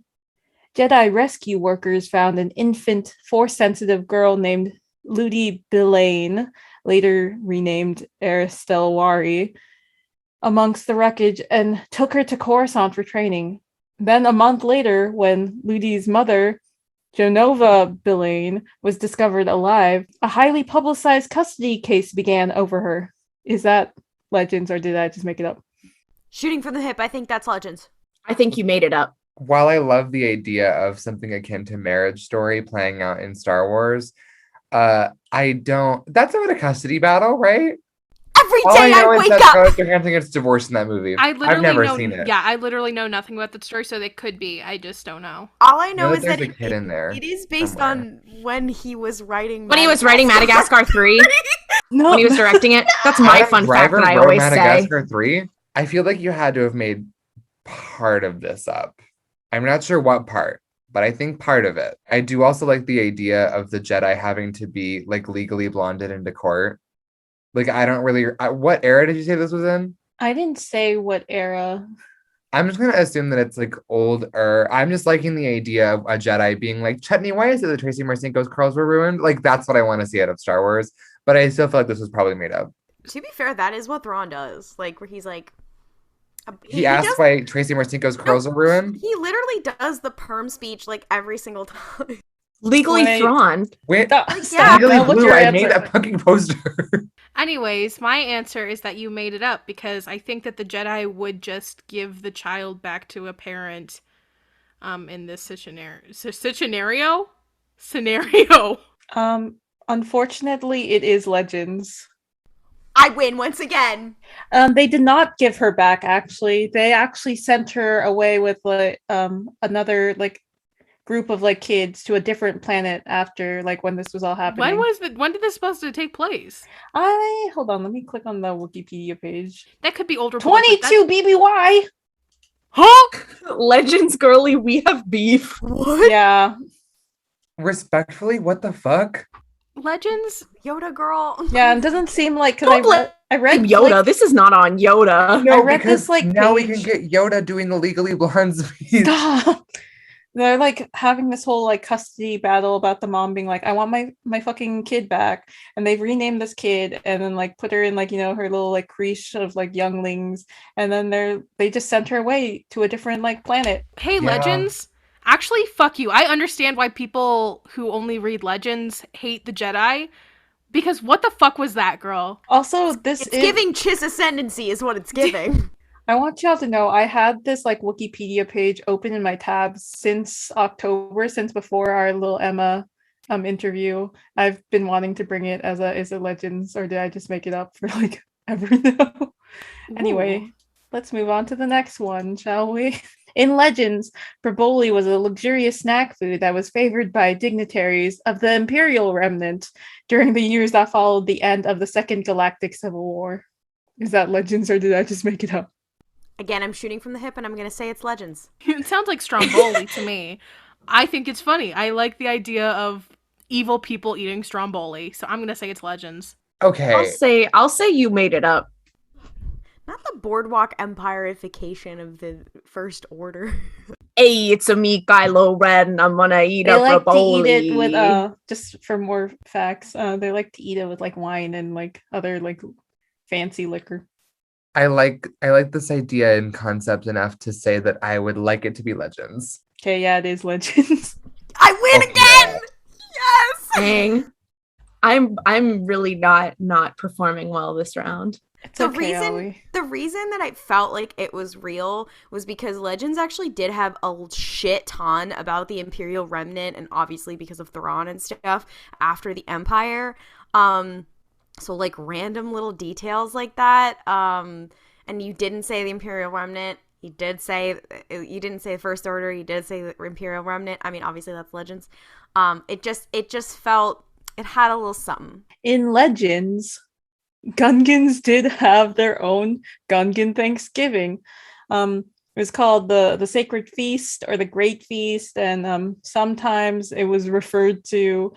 S5: Jedi rescue workers found an infant, Force-sensitive girl named Ludi Bilane, later renamed Aristelwari, amongst the wreckage and took her to Coruscant for training. Then a month later, when Ludi's mother, Jonova Billane, was discovered alive, a highly publicized custody case began over her. Is that Legends or did I just make it up?
S4: Shooting from the hip, I think that's Legends.
S1: I think you made it up.
S2: While I love the idea of something akin to Marriage Story playing out in Star Wars, I don't. That's not a custody battle, right?
S4: Every
S2: All I
S4: day I
S2: know is
S4: wake
S2: that
S4: up.
S2: Scarlett Johansson gets divorced in that movie. I've never seen it.
S3: Yeah, I literally know nothing about the story, so they could be. I just don't know.
S4: All I know is
S2: there's
S4: that
S2: a kid in there
S4: it is based
S2: somewhere.
S4: on when he was writing.
S1: When he was writing Madagascar 3,
S5: No.
S1: when he was directing it. That's my
S2: Adam
S1: fun
S2: Driver
S1: fact that I
S2: wrote
S1: always say.
S2: Madagascar 3? I feel like you had to have made part of this up. I'm not sure what part, but I think part of it. I do also like the idea of the Jedi having to be like legally blonded into court. Like, I don't really. What era did you say this was in?
S5: I didn't say what era.
S2: I'm just going to assume that it's like older. I'm just liking the idea of a Jedi being like, Chutney, why is it that Tracy Marcinko's curls were ruined? Like, that's what I want to see out of Star Wars. But I still feel like this was probably made up.
S4: To be fair, that is what Thrawn does. Like, where he's like,
S2: he asked why Tracy Marcinko's curls are ruined.
S4: He literally does the perm speech like every single time.
S1: Legally Thrawn.
S2: Wait,
S4: yeah,
S2: Legally
S5: what's
S2: Blue,
S5: your
S2: I made
S5: answer?
S2: that fucking poster.
S3: Anyways, my answer is that you made it up because I think that the Jedi would just give the child back to a parent in this scenario.
S5: Unfortunately, it is Legends.
S4: I win once again.
S5: They did not give her back, actually. They actually sent her away with like another like group of like kids to a different planet after like when this was all happening.
S3: When did this supposed to take place?
S5: Hold on, let me click on the Wikipedia page.
S3: That could be older.
S5: 22 BBY.
S1: Huh? Legends girly, we have beef.
S4: What?
S5: Yeah.
S2: Respectfully, what the fuck?
S3: Legends?
S4: Yoda girl.
S5: Yeah, it doesn't seem like because I read
S1: Yoda.
S5: like,
S1: this is not on Yoda.
S2: No,
S5: I read
S2: because
S5: this like
S2: now we
S5: page.
S2: can get Yoda doing the Legally Blonde speech.
S5: Stop. They're like having this whole like custody battle about the mom being like, I want my fucking kid back, and they've renamed this kid and then like put her in like, you know, her little like creche of like younglings, and then they just sent her away to a different like planet.
S3: Hey,
S2: Yeah.
S3: Legends. Actually, fuck you. I understand why people who only read Legends hate the Jedi. Because what the fuck was that, girl?
S5: Also,
S4: It's giving Chiss ascendancy is what it's giving.
S5: I want y'all to know I had this like Wikipedia page open in my tabs since October, since before our little Emma interview. I've been wanting to bring it as is it Legends or did I just make it up for like ever now? Anyway, let's move on to the next one, shall we? In Legends, Breedable was a luxurious snack food that was favored by dignitaries of the Imperial Remnant during the years that followed the end of the Second Galactic Civil War. Is that Legends or did I just make it up?
S4: Again, I'm shooting from the hip and I'm going to say it's Legends.
S3: It sounds like Stromboli to me. I think it's funny. I like the idea of evil people eating Stromboli, so I'm going to say it's Legends.
S2: Okay.
S1: I'll say you made it up.
S4: Not the boardwalk empirification of the First Order.
S1: Hey, it's a me, Kylo Ren. I'm gonna eat
S5: They
S1: a
S5: like to
S1: Briboli.
S5: eat it with just for more facts, they like to eat it with like wine and like other like fancy liquor.
S2: I like this idea in concept enough to say that I would like it to be Legends.
S5: Okay, yeah, it is Legends.
S4: I win again! Yes!
S1: Dang. I'm really not performing well this round.
S5: It's
S4: The
S5: okay,
S4: reason
S5: Ollie.
S4: the reason that I felt like it was real was because Legends actually did have a shit ton about the Imperial Remnant, and obviously because of Thrawn and stuff after the Empire. So like random little details like that. And you didn't say the Imperial Remnant. You didn't say the First Order. You did say the Imperial Remnant. I mean, obviously that's Legends. It just felt it had a little something.
S5: In Legends, Gungans did have their own Gungan Thanksgiving. It was called the Sacred Feast or the Great Feast, and sometimes it was referred to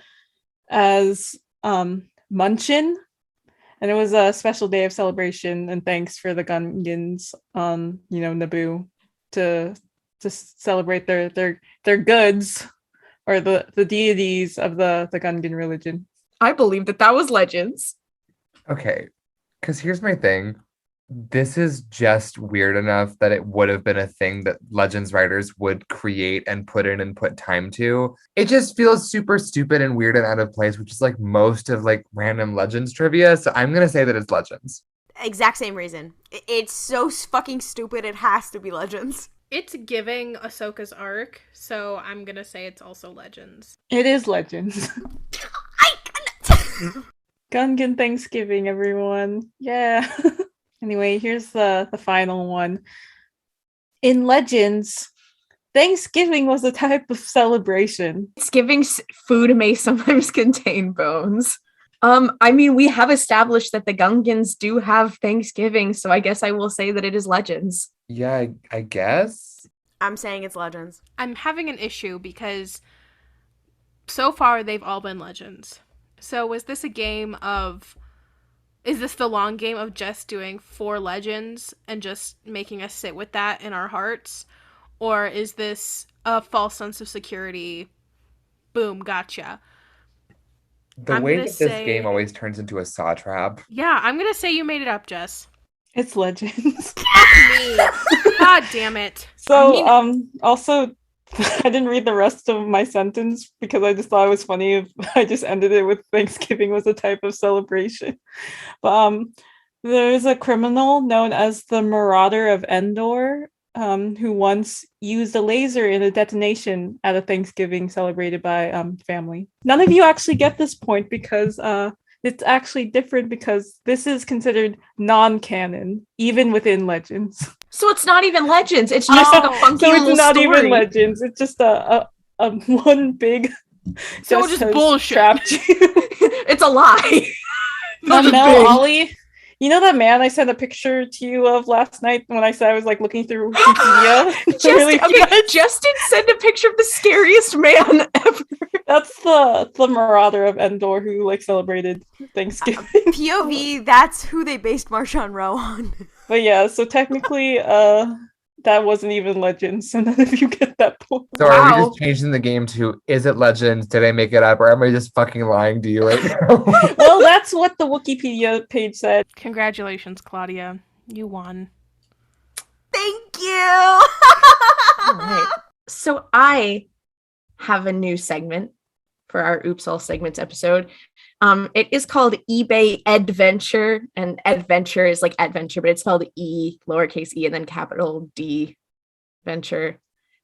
S5: as Munchin, and it was a special day of celebration and thanks for the Gungans on Naboo to celebrate their goods or the deities of the Gungan religion.
S1: I believe that was Legends.
S2: Okay, because here's my thing. This is just weird enough that it would have been a thing that Legends writers would create and put in and put time to. It just feels super stupid and weird and out of place, which is like most of like random Legends trivia. So I'm gonna say that it's Legends.
S4: Exact same reason. It's so fucking stupid. It has to be Legends.
S3: It's giving Ahsoka's arc, so I'm gonna say it's also Legends.
S5: It is Legends. Gungan Thanksgiving, everyone. Yeah. Anyway, here's the final one. In Legends, Thanksgiving was a type of celebration.
S1: Thanksgiving food may sometimes contain bones. I mean, we have established that the Gungans do have Thanksgiving, so I guess I will say that it is Legends.
S2: Yeah, I guess.
S4: I'm saying it's Legends.
S3: I'm having an issue because so far they've all been Legends. So was this a game of... Is this the long game of just doing 4 Legends and just making us sit with that in our hearts? Or is this a false sense of security? Boom, gotcha.
S2: The way that this game always turns into a saw trap.
S3: Yeah, I'm going to say you made it up, Jess.
S5: It's Legends.
S3: Fuck me. God damn it.
S5: So, also, I didn't read the rest of my sentence because I just thought it was funny if I just ended it with Thanksgiving was a type of celebration. But there's a criminal known as the Marauder of Endor who once used a laser in a detonation at a Thanksgiving celebrated by family. None of you actually get this point because it's actually different because this is considered non-canon, even within Legends.
S1: So it's not even Legends. It's just a funky
S5: so
S1: little
S5: it's not
S1: story.
S5: even Legends. It's just a one big.
S3: So just bullshit.
S5: Trapped you.
S1: It's a lie.
S5: Mel, Ollie, you know that man I sent a picture to you of last night when I said I was like looking through Wikipedia?
S1: Justin sent a picture of the scariest man ever.
S5: That's the Marauder of Endor who like celebrated Thanksgiving.
S4: POV, that's who they based Marshawn Rowe on.
S5: But yeah, so technically that wasn't even Legends, so none of you get that point.
S2: So are we just changing the game to, is it Legends? Did I make it up? Or am I just fucking lying to you right now?
S5: Well, that's what the Wikipedia page said.
S3: Congratulations, Claudia. You won.
S4: Thank you!
S1: All right. So I have a new segment for our Oops All Segments episode. It is called eBay Adventure, and adventure is like adventure, but it's spelled E, lowercase e, and then capital D, venture,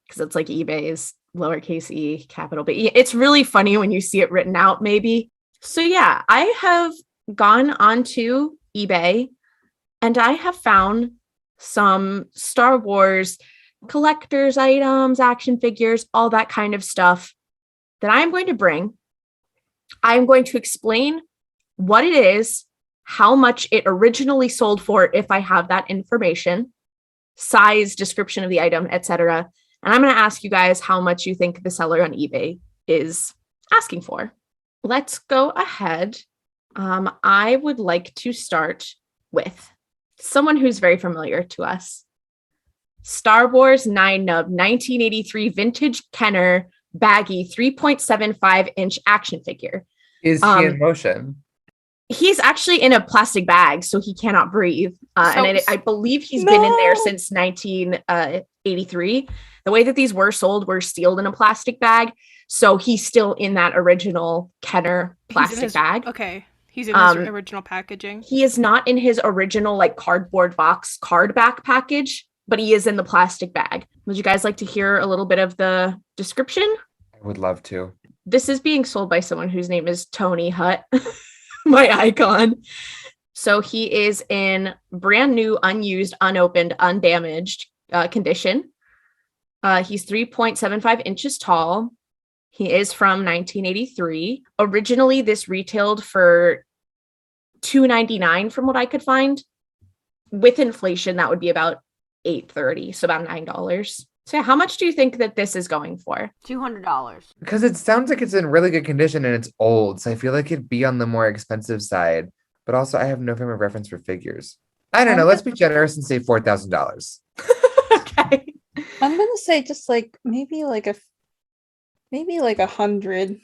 S1: because it's like eBay is lowercase e, capital B. It's really funny when you see it written out, maybe. So yeah, I have gone onto eBay, and I have found some Star Wars collector's items, action figures, all that kind of stuff that I'm going to bring. I'm going to explain what it is, how much it originally sold for, if I have that information, size, description of the item, etc. And I'm going to ask you guys how much you think the seller on eBay is asking for. Let's go ahead. I would like to start with someone who's very familiar to us. Star Wars 9 Nub 1983 vintage Kenner baggy 3.75-inch action figure.
S2: Is he in motion?
S1: He's actually in a plastic bag, so he cannot breathe. And I believe he's been in there since 1983. The way that these were sold were sealed in a plastic bag, so he's still in that original Kenner plastic bag.
S3: Okay, he's in his original packaging.
S1: He is not in his original like cardboard box card back package, but he is in the plastic bag. Would you guys like to hear a little bit of the description?
S2: I would love to.
S1: This is being sold by someone whose name is Tony Hutt, my icon. So he is in brand new, unused, unopened, undamaged condition. He's 3.75 inches tall. He is from 1983. Originally, this retailed for $2.99 from what I could find. With inflation, that would be about $8.30, so about $9. So how much do you think that this is going for?
S4: $200.
S2: Because it sounds like it's in really good condition and it's old, so I feel like it'd be on the more expensive side. But also, I have no frame of reference for figures. I don't know. Let's be generous and say $4,000.
S1: Okay.
S5: I'm gonna say just like maybe like 100,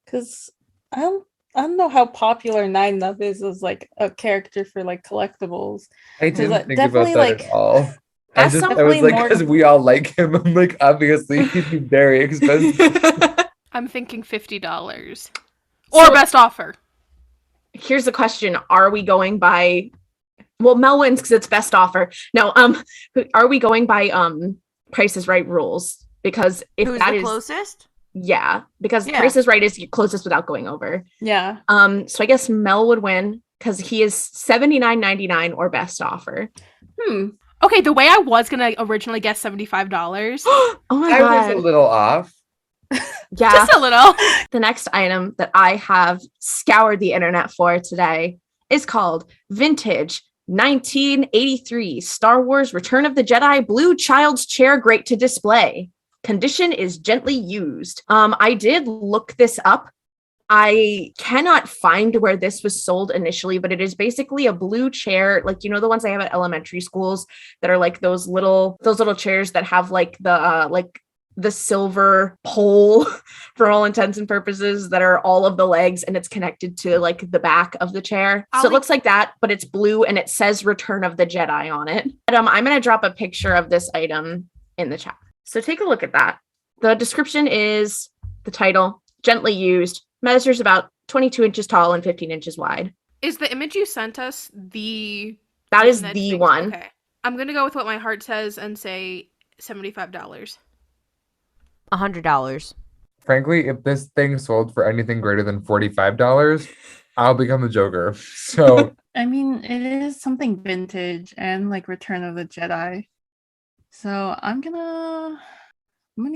S5: because I I don't know how popular Nine Nub is as like a character for like collectibles.
S2: I didn't
S5: like,
S2: think about
S5: definitely,
S2: that
S5: like-
S2: at all. I was
S5: Definitely
S2: like,
S5: more-
S2: because we all like him. I'm like, obviously, he'd be very expensive.
S3: I'm thinking $50. Or
S1: So-
S3: best offer.
S1: Here's the question. Are we going by Mel wins because it's best offer. No, are we going by Price is Right rules? Because if
S4: Who's
S1: that
S4: the
S1: is
S4: closest?
S1: yeah, because
S4: Yeah.
S1: Price is Right is closest without going over.
S5: Yeah.
S1: So I guess Mel would win because he is $79.99 or best offer.
S3: Okay, the way I was gonna originally guess $75.
S1: Oh my
S2: I was a
S1: god.
S2: little off.
S1: Yeah.
S3: Just a little.
S1: The next item that I have scoured the internet for today is called Vintage 1983 Star Wars Return of the Jedi Blue Child's Chair Great to Display. Condition is gently used. I did look this up. I cannot find where this was sold initially, but it is basically a blue chair, like you know the ones I have at elementary schools that are like those little chairs that have like the silver pole for all intents and purposes that are all of the legs and it's connected to like the back of the chair. So it looks like that, but it's blue and it says Return of the Jedi on it. And, I'm going to drop a picture of this item in the chat. So take a look at that. The description is the title, gently used, measures about 22 inches tall and 15 inches wide.
S3: Is the image you sent us the...
S1: That is
S3: that
S1: the
S3: thing?
S1: one.
S3: Okay. I'm gonna go with what my heart says and say $75.
S4: $100.
S2: Frankly, if this thing sold for anything greater than $45, I'll become the Joker. So
S5: I mean, it is something vintage and like Return of the Jedi. So I'm gonna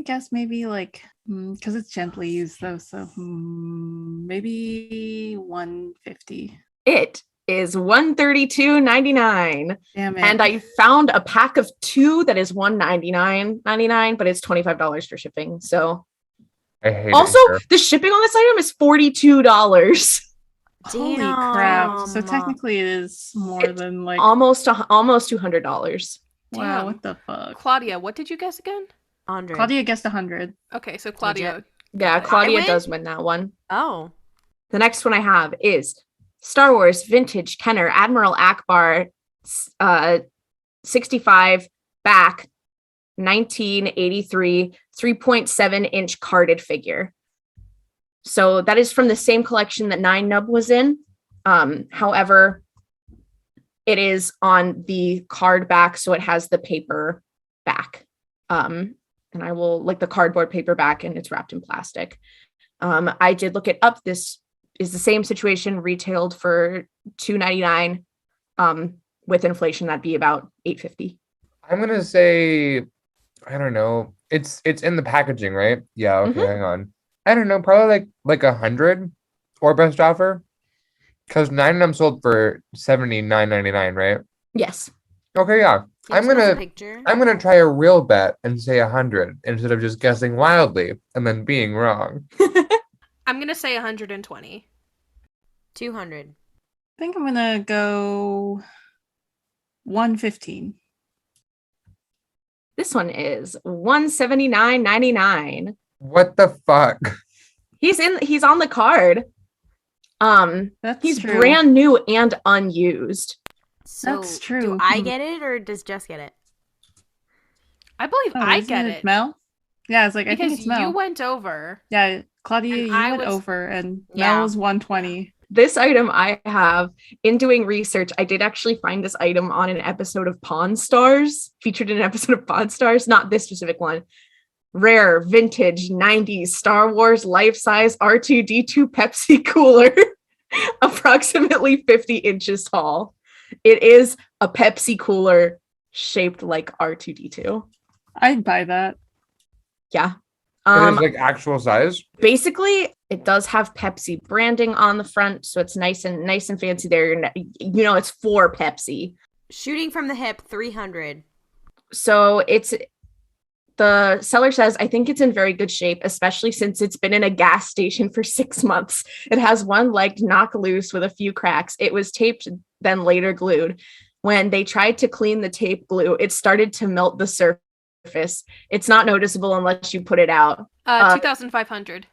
S5: guess maybe like because it's gently used though, so maybe 150.
S1: It is $132.99.
S5: Damn it.
S1: And I found a pack of 2 that is $199.99, but it's $25 for shipping. So
S2: I hate
S1: also
S2: it here.
S1: the shipping on this item is $42.
S5: Holy crap. So
S4: Damn.
S5: technically it is more
S1: It's
S5: than like
S1: Almost $200.
S5: wow,
S3: Damn.
S5: what the fuck?
S3: Claudia, what did you guess again?
S4: 100.
S5: Claudia guessed 100.
S3: Okay, so Claudia.
S1: Yeah,
S3: got it.
S1: Claudia
S4: win?
S1: does win that one.
S4: Oh.
S1: The next one I have is Star Wars Vintage Kenner Admiral Akbar 65 back 1983 3.7 inch carded figure. So that is from the same collection that Nine Nub was in. However, it is on the card back, so it has the paper back. And I will like the cardboard paper back and it's wrapped in plastic. I did look it up. This is the same situation, retailed for $299. With inflation, that'd be about $850.
S2: I'm gonna say, I don't know. It's in the packaging, right? Yeah. Okay, hang on. I don't know. Probably like 100 or best offer, because 9 of them sold for $79.99, right?
S1: Yes.
S2: Okay, yeah. I'm
S4: Picture.
S2: gonna try a real bet and say 100 instead of just guessing wildly and then being wrong.
S3: I'm gonna say 120.
S4: 200.
S5: I think I'm gonna go 115.
S1: This one is $179.99.
S2: What the fuck?
S1: He's on the card.
S5: That's
S1: He's
S5: true.
S1: brand new and unused.
S4: So
S5: That's true.
S4: Do I get it or does Jess get it?
S3: I believe
S5: Oh,
S3: I
S5: isn't
S3: get it.
S5: Mel? Yeah, it's like I think
S3: Because
S5: it's Mel.
S3: you went over.
S5: Yeah, Claudia,
S3: And
S5: you
S3: I
S5: went
S3: was-
S5: over, and
S4: Yeah.
S5: Mel was 120.
S1: This item I have, in doing research, I did actually find this item on an episode of Pawn Stars, featured in an episode of Pawn Stars, not this specific one. Rare, vintage, 90s Star Wars life-size R2-D2 Pepsi cooler, approximately 50 inches tall. It is a Pepsi cooler shaped like R2-D2.
S5: I'd buy that.
S1: Yeah.
S2: It is like actual size.
S1: Basically, it does have Pepsi branding on the front, so it's nice and fancy there. You know, it's for Pepsi.
S4: Shooting from the hip, 300.
S1: So the seller says, I think it's in very good shape, especially since it's been in a gas station for 6 months. It has one leg knocked loose with a few cracks. It was taped, then later glued. When they tried to clean the tape glue, it started to melt the surface. It's not noticeable unless you put it out.
S3: 2,500.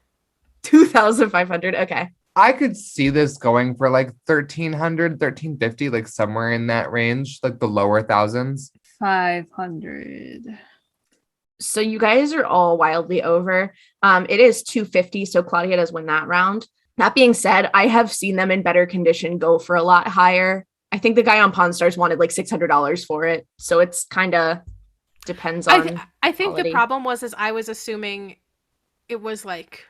S1: 2,500. Okay.
S2: I could see this going for like 1,300, 1,350, like somewhere in that range, like the lower thousands.
S5: 500.
S1: So you guys are all wildly over. It is 250, so Claudia does win that round. That being said, I have seen them in better condition go for a lot higher. I think the guy on Pawn Stars wanted like $600 for it. So it's kind of depends on
S3: I think
S1: quality.
S3: the problem was I was assuming it was like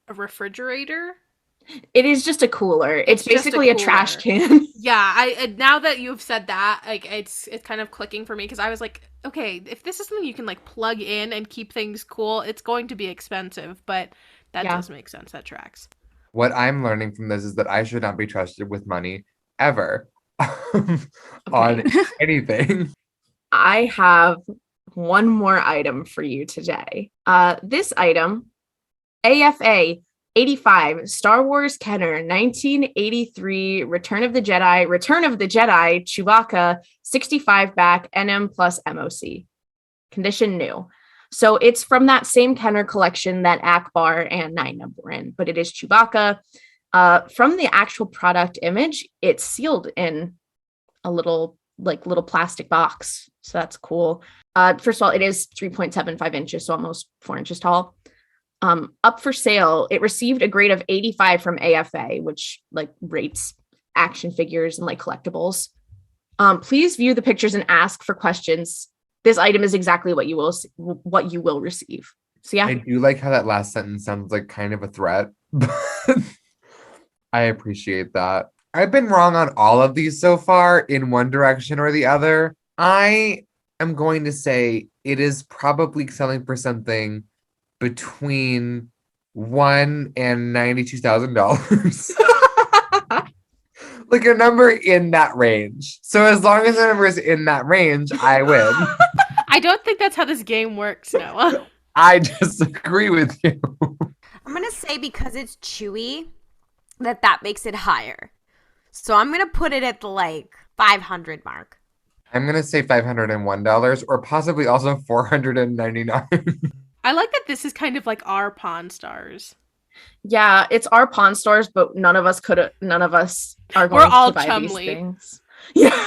S3: a refrigerator.
S1: It is just a cooler. It's
S3: It's just a
S1: basically a trash
S3: cooler.
S1: can.
S3: Yeah, I now that you've said that, like it's kind of clicking for me because I was like, okay, if this is something you can like plug in and keep things cool, it's going to be expensive, but that
S1: Yeah.
S3: does make sense. That tracks.
S2: What I'm learning from this is that I should not be trusted with money ever on anything.
S1: I have one more item for you today. This item, AFA 85, Star Wars Kenner, 1983, Return of the Jedi, Chewbacca, 65 back, NM plus MOC. Condition new. So it's from that same Kenner collection that Akbar and 9 were in, but it is Chewbacca. From the actual product image, it's sealed in a little plastic box. So that's cool. First of all, it is 3.75 inches, so almost 4 inches tall. Up for sale, it received a grade of 85 from AFA, which like rates action figures and like collectibles. Please view the pictures and ask for questions. This item is exactly what you will receive. So yeah.
S2: I do like how that last sentence sounds like kind of a threat, but I appreciate that. I've been wrong on all of these so far in one direction or the other. I am going to say it is probably selling for something between $1,000 and $92,000. Like a number in that range. So as long as the number is in that range, I win.
S3: I don't think that's how this game works, Noah.
S2: I disagree with you.
S4: I'm going to say because it's chewy, that makes it higher. So I'm going to put it at the like 500 mark.
S2: I'm going to say $501 or possibly also $499.
S3: I like that this is kind of like our Pawn Stars.
S1: Yeah, it's our Pawn Stars, but none of us are going
S3: We're all
S1: to buy
S3: Chumley.
S1: these things. Yeah.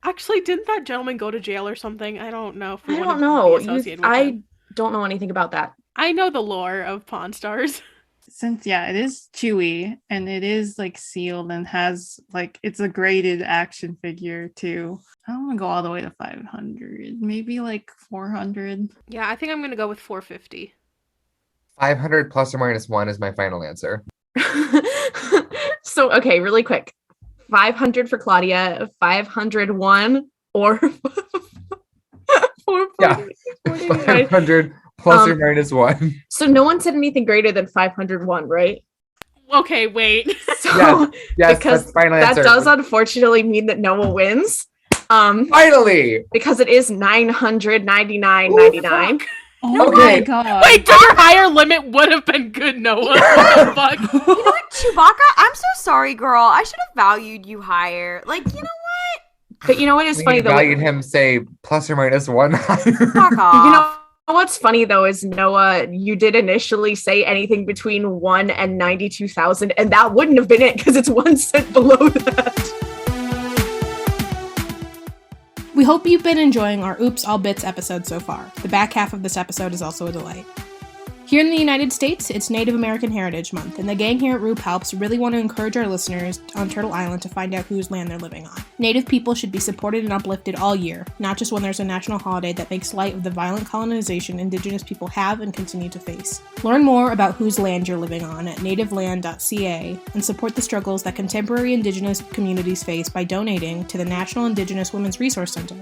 S3: Actually, didn't that gentleman go to jail or something? I don't know. If we
S1: I
S3: want
S1: don't
S3: to
S1: know.
S3: be associated with
S1: I
S3: him.
S1: don't know anything about that.
S3: I know the lore of Pawn Stars.
S5: Since it is chewy and it is like sealed and has like it's a graded action figure too. I don't want to go all the way to 500, maybe like 400.
S3: Yeah, I think I'm gonna go with 450.
S2: 500 plus or minus 1 is my final answer.
S1: So, okay, really quick. 500 for Claudia, 501 or 449.
S2: Yeah. 500 plus or minus 1.
S1: So no one said anything greater than 501, right?
S3: Okay, wait.
S1: So
S2: Yes,
S1: because
S2: that's final
S1: that
S2: answer.
S1: does unfortunately mean that Noah wins.
S2: Finally!
S1: Because it is $999.99.
S5: Oh
S2: Okay.
S5: my god.
S3: Wait, your higher limit would have been good, Noah. What the fuck?
S4: You know what, Chewbacca? I'm so sorry, girl. I should have valued you higher. Like, you know what?
S1: But you know what is
S2: We
S1: funny though?
S2: valued him, say, plus or minus 1.
S4: Fuck off.
S1: You know what's funny though is Noah, you did initially say anything between 1 and 92,000, and that wouldn't have been it because it's 1 cent below that.
S6: We hope you've been enjoying our Oops All Bits episode so far. The back half of this episode is also a delight. Here in the United States, it's Native American Heritage Month, and the gang here at RuPalps really want to encourage our listeners on Turtle Island to find out whose land they're living on. Native people should be supported and uplifted all year, not just when there's a national holiday that makes light of the violent colonization Indigenous people have and continue to face. Learn more about whose land you're living on at nativeland.ca and support the struggles that contemporary Indigenous communities face by donating to the National Indigenous Women's Resource Center.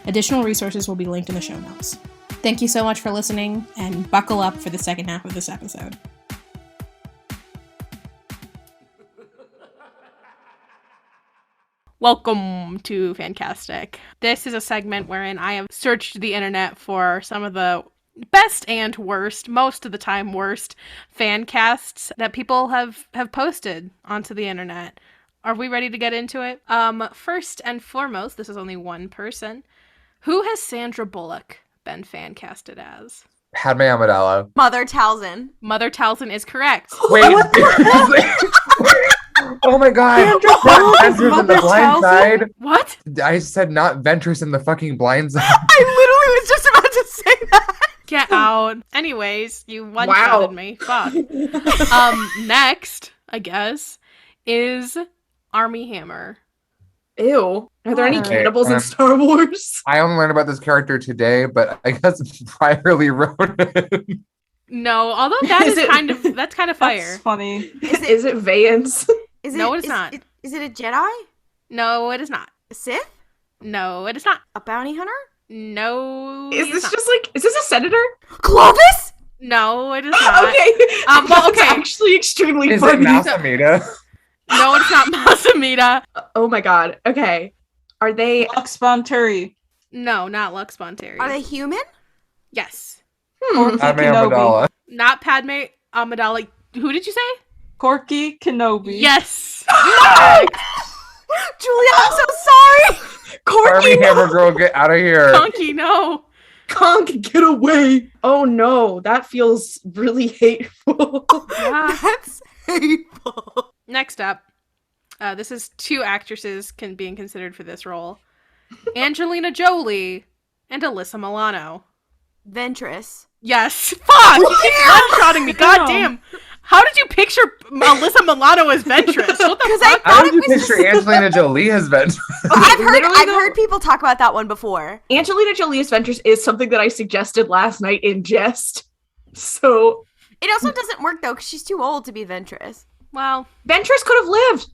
S6: Additional resources will be linked in the show notes. Thank you so much for listening, and buckle up for the second half of this episode.
S3: Welcome to Fantastic. This is a segment wherein I have searched the internet for some of the best and worst, most of the time worst, fan casts that people have posted onto the internet. Are we ready to get into it? First and foremost, this is only one person. Who has Sandra Bullock been fan casted as?
S2: Padme Amidala.
S4: Mother Talzin.
S3: Mother Talzin is correct.
S2: Wait, my god!
S5: Vanderpump
S2: Not
S5: is
S2: Ventress in the
S5: Mother
S2: Blind
S5: Chelsea?
S2: Side.
S3: What?
S2: I said not Ventress in the fucking Blind Side.
S4: I literally was just about to say that.
S3: Get out. Anyways, you
S1: Wow.
S3: one-shotted me. Fuck. Next, I guess, is Army Hammer.
S1: Ew. Are there any
S5: Okay,
S1: cannibals in Star Wars?
S2: I only learned about this character today, but I guess Brierly Ronan.
S3: No, although that
S1: Is
S3: is
S1: it-
S3: that's kind of fire.
S5: That's funny.
S1: Is it Vance?
S3: No, it's not.
S4: Is it a Jedi?
S3: No, it is not.
S4: A Sith?
S3: No, it is not.
S4: A bounty hunter?
S3: No.
S1: Is
S3: it's
S1: this
S3: not.
S1: just like, is this a senator?
S4: Clovis?
S3: No, it is not.
S1: Okay.
S3: Well,
S1: That's
S3: okay.
S1: actually extremely
S2: Is it
S1: funny.
S2: Masamita?
S3: No, it's not Masamita.
S1: Oh my god. Okay. Are they
S5: Lux Bonturi.
S3: No, not Lux Bonteri.
S4: Are they human?
S3: Yes.
S5: Corky
S2: Padme
S5: Kenobi.
S2: Amidala.
S3: Not Padme Amidala. Who did you say?
S5: Corky Kenobi.
S3: Yes.
S4: Julia, I'm so sorry.
S2: Army
S1: Corky?
S2: Hammer girl, get out of here.
S3: Conky, no.
S1: Conk, get away. Oh no, that feels really hateful.
S3: Yeah.
S4: That's hateful.
S3: Next up, this is two actresses being considered for this role: Angelina Jolie and Alyssa Milano.
S4: Ventress.
S3: Yes. Fuck! You keep one-shotting me. God damn. How did you picture Alyssa Milano as Ventress? What the
S4: Because I
S3: fuck?
S2: How
S4: thought
S2: did
S4: it
S2: you
S4: was
S2: picture Angelina Jolie as Ventress?
S1: Literally,
S4: I've
S1: though-
S4: heard people talk about that one before.
S1: Angelina Jolie's Ventures is something that I suggested last night in jest. So
S4: It also doesn't work though, because she's too old to be Ventress.
S3: Well,
S1: Ventress could have lived.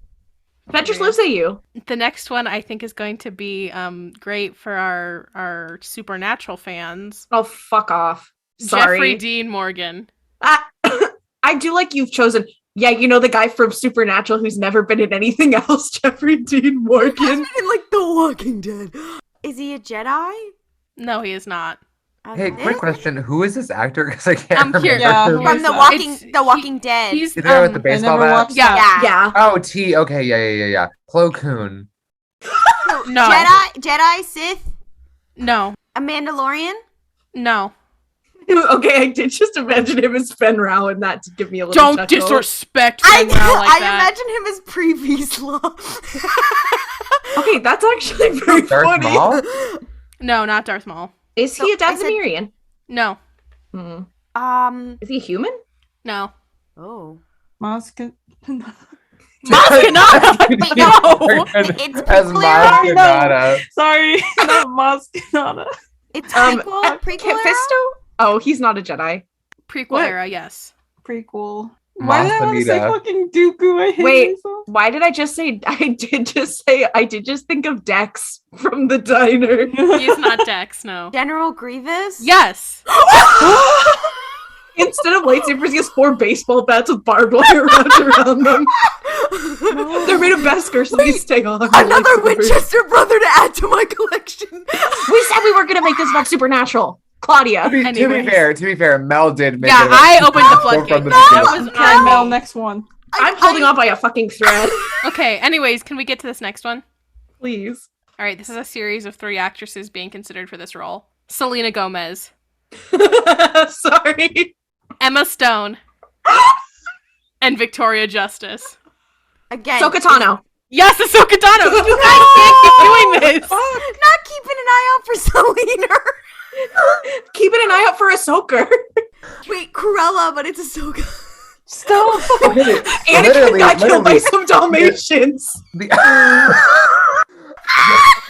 S1: Ventress
S3: Okay.
S1: lives at you.
S3: the next one I think is going to be great for our Supernatural fans.
S1: Oh, fuck off. Sorry.
S3: Jeffrey Dean Morgan.
S1: I do like you've chosen. Yeah, you know the guy from Supernatural who's never been in anything else, Jeffrey Dean Morgan.
S4: In like The Walking Dead. Is he a Jedi?
S3: No, he is not.
S4: A
S2: Hey,
S4: Sith?
S2: quick question. Who is this actor? Because I can't
S3: I'm
S2: remember.
S3: curious.
S5: Yeah,
S2: who
S5: who
S4: From
S2: is
S5: is
S4: The
S5: that?
S4: Walking
S3: It's-
S4: The Walking Dead.
S3: He's
S2: the guy with the
S5: I
S2: baseball
S5: never
S2: bat?
S5: watched
S3: Yeah.
S5: that.
S4: yeah.
S2: Oh, T. Okay, yeah. Plo Koon.
S3: No.
S4: Jedi, Sith,
S3: No.
S4: a Mandalorian.
S3: No.
S1: Okay, I did just imagine him as Fen Rao, and that to give me a little
S3: Don't
S1: chuckle.
S3: disrespect
S4: I
S3: Fenwell like
S4: I
S3: that.
S4: imagine him as Pre-Vizsla.
S1: Okay, that's actually very
S2: Darth
S1: funny.
S2: Maul?
S3: No, not Darth Maul.
S1: Is he a
S4: So, I said-
S1: Dathomirian?
S3: No.
S1: Is he human?
S3: No.
S4: Oh.
S5: Mosca.
S3: Mascanada!
S4: Wait,
S3: No!
S4: It's
S2: As
S4: prequel era?
S2: Mascanada.
S5: Sorry, not Moscanada.
S4: It's prequel era?
S1: Fisto? Oh, he's not a Jedi.
S3: Prequel
S5: What?
S3: era, yes.
S5: Prequel. Why did I want to say
S2: Masamita.
S5: fucking Dooku? I hate
S1: Wait.
S5: myself.
S1: Why did I just say? I did just think of Dex from the diner.
S3: He's not Dex, no.
S4: General Grievous?
S3: Yes!
S1: Instead of lightsabers, he has 4 baseball bats with barbed wire wrapped around them. They're made of Beskar, so they stay on.
S4: Another
S1: lightsabers.
S4: Winchester brother to add to my collection.
S1: We said we were gonna make this about Supernatural. Claudia.
S2: To be
S3: Anyways.
S2: fair, Mel did make
S3: yeah,
S2: it.
S3: I opened the
S2: Go
S3: floodgates.
S2: from the
S3: That
S2: beginning.
S3: was
S5: Okay,
S3: on
S5: Mel,
S3: me.
S5: next one.
S1: I'm holding on by a fucking thread.
S3: Okay, anyways, can we get to this next one?
S1: Please.
S3: All right, this is a series of 3 actresses being considered for this role. Selena Gomez,
S1: Sorry.
S3: Emma Stone, and Victoria Justice.
S4: Again.
S1: Sokatano.
S3: Yes, Ahsoka Tano! You guys can't keep doing this!
S4: Not keeping an eye out for Selena.
S1: Keeping an eye out for Ahsoka.
S4: Wait, Cruella, but it's Ahsoka.
S5: Stop.
S1: Anakin
S2: Literally-
S1: got killed by
S2: literally.
S1: some Dalmatians.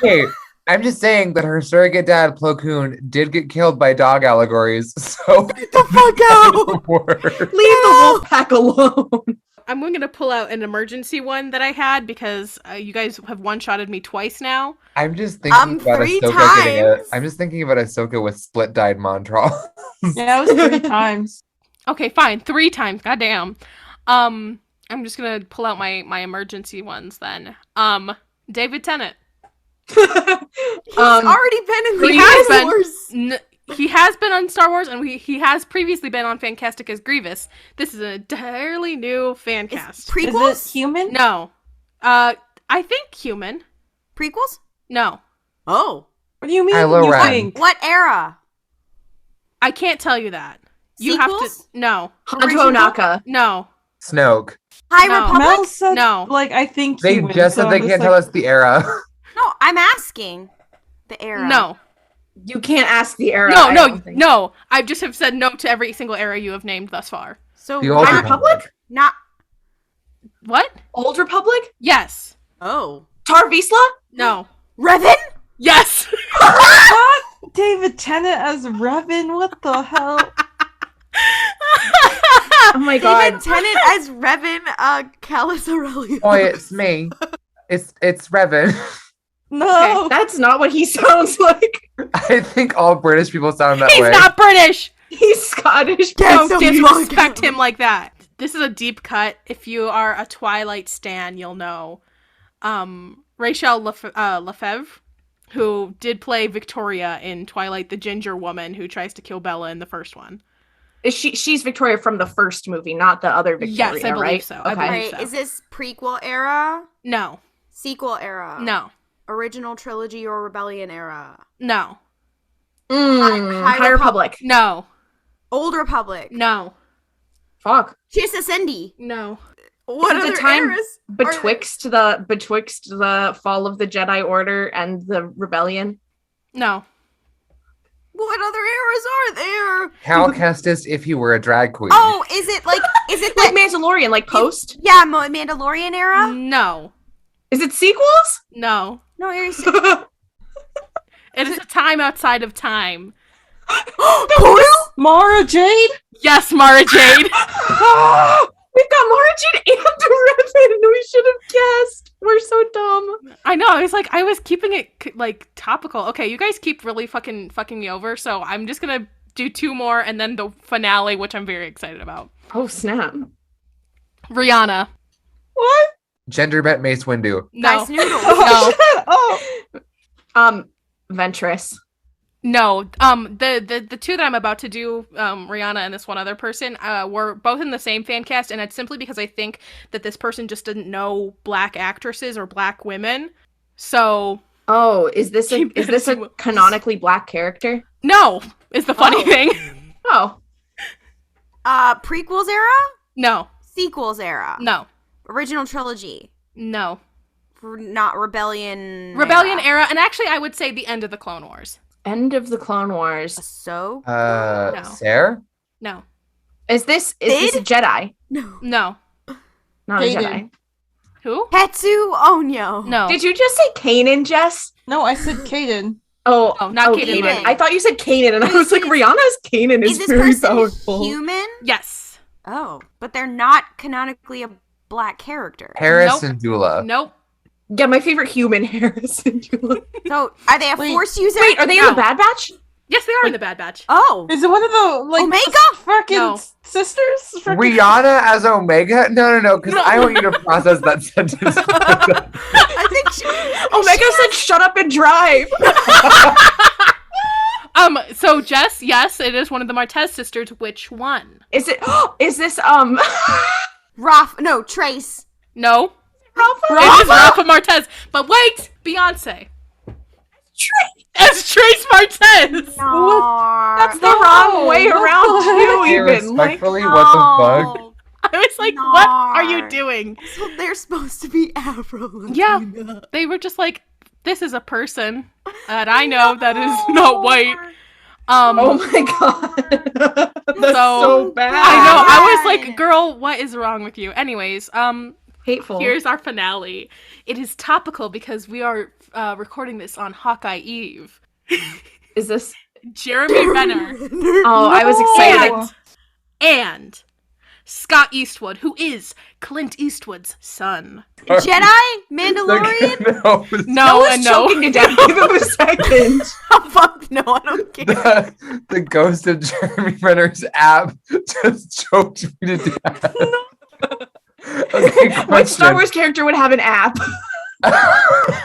S2: Hey, I'm just saying that her surrogate dad, Plo Koon, did get killed by dog allegories, so
S4: Get the fuck out.
S1: Leave the wolf pack alone.
S3: I'm going to pull out an emergency one that I had because you guys have one-shotted me twice now.
S2: I'm just thinking about
S4: 3
S2: Ahsoka getting a.
S4: times.
S2: I'm just thinking about Ahsoka with split-dyed Montreal.
S5: Yeah, that was 3 times.
S3: Okay, fine. 3 times. Goddamn. I'm just gonna pull out my emergency ones then. David Tennant.
S4: He's already been in
S3: He
S4: the
S3: has
S4: Star
S3: been.
S4: Wars.
S3: He has been on Star Wars, and he has previously been on Fantastic as Grievous. This is an entirely new fan
S4: Is
S3: cast.
S4: prequels?
S5: Is it human?
S3: No. I think human.
S4: Prequels?
S3: No.
S4: Oh.
S5: What do you mean?
S2: Kylo
S5: you
S2: Ren.
S5: think?
S4: What era?
S3: I can't tell you that. You have to.
S4: Sequels?
S3: No.
S1: Hanjo Onaka.
S3: No.
S2: Snoke.
S4: High
S3: No.
S4: Republic?
S5: Mel said,
S3: No.
S5: like, I think
S2: They
S5: he wins,
S2: just
S5: so
S2: said they
S5: I'm just
S2: can't
S5: like,
S2: tell us the era.
S4: No, I'm asking the era.
S3: No.
S1: You can't ask the era.
S3: No,
S1: I
S3: no,
S1: don't think.
S3: no. I just have said no to every single era you have named thus far.
S4: So
S2: The Old
S1: High
S4: not,
S1: Republic?
S4: not.
S3: What?
S1: Old Republic?
S3: Yes.
S4: Oh.
S1: Tar Vizsla?
S3: No.
S4: Revan?
S3: Yes.
S5: What? David Tennant as Revan? What the hell?
S1: Oh my god.
S4: David Tennant as Revan Callus Aurelius.
S2: Boy, it's me. It's Revan.
S5: No.
S1: That's not what he sounds like.
S2: I think all British people sound that
S3: He's
S2: way.
S3: not British.
S1: He's Scottish.
S3: Don't
S4: some
S3: disrespect
S4: podcast.
S3: him like that. This is a deep cut. If you are a Twilight stan, you'll know. Rachel Lefebvre, who did play Victoria in Twilight, the ginger woman who tries to kill Bella in the first one.
S1: She's Victoria from the first movie, not the other Victoria,
S3: Yes, I believe
S1: right?
S3: so. I
S1: Okay.
S3: believe
S4: Right,
S3: so.
S4: is this prequel era?
S3: No.
S4: Sequel era?
S3: No.
S4: Original trilogy or rebellion era?
S3: No.
S1: High Republic.
S3: No.
S4: Old Republic?
S3: No.
S1: Fuck.
S3: Mm.
S4: Chiss
S3: No.
S4: What
S1: Is it
S4: other
S1: the time
S4: eras?
S1: Betwixt the fall of the Jedi Order and the rebellion?
S3: No.
S4: What other eras are there?
S2: Cal Kestis if he were a drag queen.
S4: Oh, is it like
S1: Like Mandalorian, like post?
S4: yeah, Mandalorian era?
S3: No.
S1: Is it sequels?
S3: No.
S4: No, eras.
S3: It is a time outside of time.
S4: Koru?
S5: Mara Jade?
S3: Yes, Mara Jade.
S1: We've got Mara Jade and Revan. We should have guessed. We're so dumb.
S3: I know. I was keeping it like topical. Okay, you guys keep really fucking me over. So I'm just gonna do two more and then the finale, which I'm very excited about.
S1: Oh snap!
S3: Rihanna.
S5: What?
S2: Gender bent Mace Windu.
S3: No.
S4: Nice noodles.
S3: No.
S5: Oh.
S1: Ventress.
S3: No. The two that I'm about to do, Rihanna and this one other person, were both in the same fan cast, and it's simply because I think that this person just didn't know black actresses or black women. So
S1: Oh, is this a canonically black character?
S3: no is the funny thing.
S1: Oh,
S4: Prequels era?
S3: No.
S4: Sequels era?
S3: No.
S4: Original trilogy?
S3: No.
S4: Not rebellion.
S3: Rebellion era, and actually I would say the end of the Clone Wars.
S1: end of the Clone Wars.
S4: So?
S3: No.
S2: Sarah?
S3: No.
S1: Is this a Jedi?
S4: No.
S3: No.
S1: Not
S5: Kanan.
S1: a Jedi.
S3: Who?
S4: Hetsu Onyo.
S3: No.
S1: Did you just say Kanan, Jess?
S5: No, I said Kaden.
S1: Oh,
S3: Oh, not Kanan.
S4: Kanan.
S1: I thought you said Kanan, and I was like, Rihanna's Kanan is
S4: Is this
S1: very
S4: person
S1: powerful.
S4: human?
S3: Yes.
S4: Oh, but they're not canonically a black character.
S2: Harris
S3: Nope.
S2: and Dula.
S3: Nope.
S1: Yeah, my favorite human, Harrison.
S4: So, are they a
S5: Wait.
S4: Force user?
S1: Wait, are they in
S3: No.
S1: the Bad Batch?
S3: Yes, they are in the Bad Batch.
S4: Oh.
S5: Is it one of the, like,
S4: Omega?
S5: fucking
S3: No.
S5: sisters? Frickin-
S2: Rihanna as Omega? No, because I want you to process that sentence.
S4: I think she...
S1: Omega said, "Shut up and drive."
S3: So Jess, yes, it is one of the Martez sisters. Which one?
S1: Is it? Is this
S4: No, Trace.
S3: No.
S1: Rafa?
S3: It is Rafa Martez. But wait, Beyonce. As Trace Martez.
S4: No.
S1: That's the wrong way
S5: what
S1: around
S5: the
S1: too.
S2: Hey,
S1: Even like,
S2: respectfully, what the fuck?
S3: I was like, what are you
S4: No.
S3: doing?
S4: So they're supposed to be Afro.
S3: Yeah. They were just like, this is a person that I know that is not white.
S1: oh my god, that's so bad.
S3: I know. I was like, girl, what is wrong with you? Anyways,
S1: Hateful.
S3: here's our finale. It is topical because we are recording this on Hawkeye Eve.
S1: Is this?
S3: Jeremy Renner
S1: Oh, I was excited.
S3: and Scott Eastwood, who is Clint Eastwood's son.
S4: Jedi? Mandalorian?
S2: No,
S3: No,
S1: Noah's
S3: and no.
S1: choking to death. Give him a second.
S4: Oh, fuck no, I don't care.
S2: the ghost of Jeremy Renner's app just choked me to death. Okay,
S1: What
S2: question.
S1: Star Wars character would have an app?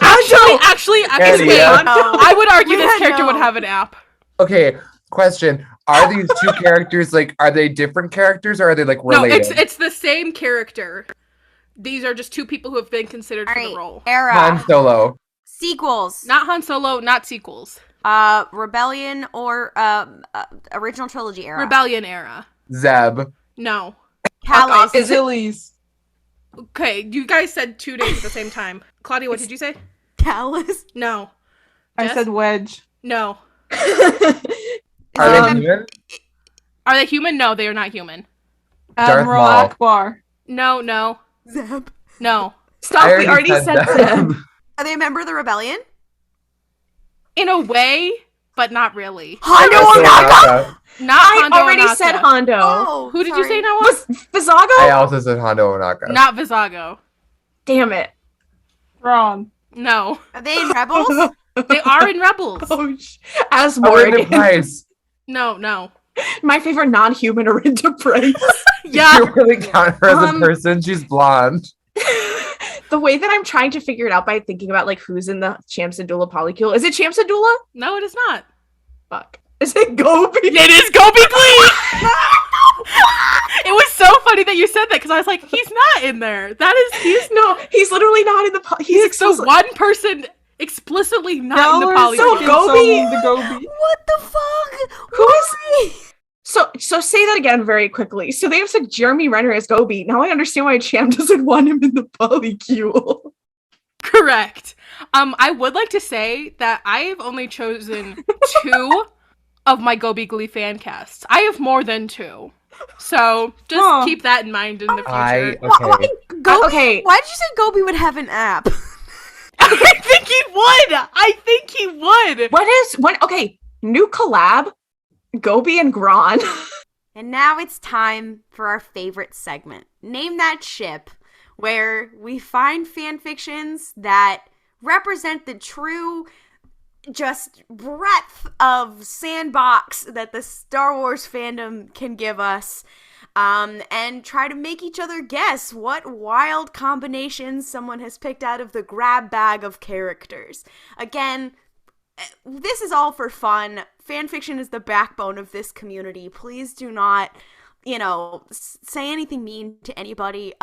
S3: Actually,
S2: Eddie,
S3: wait,
S2: yeah.
S3: I would argue this
S4: Yeah,
S3: character would
S4: no.
S3: have an app.
S2: Okay, question. Are these two characters are they different characters or are they
S3: No,
S2: related?
S3: it's the same character. These are just two people who have been considered for the
S4: Alright,
S3: role.
S4: era.
S2: Han Solo.
S4: Sequels.
S3: Not Han Solo, not sequels.
S4: Rebellion or original trilogy era.
S3: Rebellion era.
S2: Zeb.
S3: No.
S4: Callus.
S1: Is it-
S5: Achilles.
S3: Okay, you guys said 2 days at the same time. Claudia, what did you say?
S4: Callus.
S3: No.
S5: I
S3: Jess?
S5: said wedge.
S3: No.
S2: Are they human?
S3: Are they human? No, they are not human.
S2: Darth
S5: Admiral
S2: Maul.
S5: Akbar.
S3: No.
S4: Zeb.
S3: No.
S1: Stop, we already said
S2: that.
S1: Zeb.
S4: Are they a member of the rebellion?
S3: In a way, but not really.
S4: Hondo Ohnaka!
S3: Not
S1: I
S3: Hondo
S1: already
S3: Ohnaka.
S1: said Hondo.
S4: Oh,
S3: Who did you
S4: sorry.
S3: say now?
S1: Was Vizago?
S2: I also said Hondo Ohnaka.
S3: Not Vizago.
S1: Damn it.
S5: Thrawn.
S3: No.
S4: Are they in Rebels?
S3: They are in Rebels.
S1: As
S2: Orinda
S1: Morgan.
S2: Price.
S3: No.
S1: My favorite non-human Orinda Price.
S3: Yeah.
S2: You really count her as a
S1: Um,
S2: person? She's blonde.
S1: The way that I'm trying to figure it out by thinking about like who's in the Chamsadula Polycule. Is it Chamsadula?
S3: No, it is not.
S1: Fuck. Is it Gobi?
S3: It is Gobi Glee! It was so funny that you said that because I was like, he's not in there.
S1: He's literally not in the
S3: He's the one person explicitly not in the
S5: Y'all are
S3: polygon.
S1: so Gobi-
S5: selling the Gobi.
S4: What the fuck?
S1: Who is
S4: Why?
S1: So say that again very quickly. So they have said Jeremy Renner as Gobi. Now I understand why Cham doesn't want him in the Polycule.
S3: Correct. I would like to say that I have only chosen 2 of my Gobi Glee fan casts. I have more than 2. So just keep that in mind in the future.
S4: Why, Gobi?
S1: Okay.
S4: Why did you say Gobi would have an app?
S3: I think he would.
S1: Okay, new collab, Gobi and Gron.
S4: And now it's time for our favorite segment. Name That Ship, where we find fan fictions that represent the true just breadth of sandbox that the Star Wars fandom can give us, and try to make each other guess what wild combinations someone has picked out of the grab bag of characters. Again, this is all for fun. Fanfiction is the backbone of this community. Please do not, say anything mean to anybody.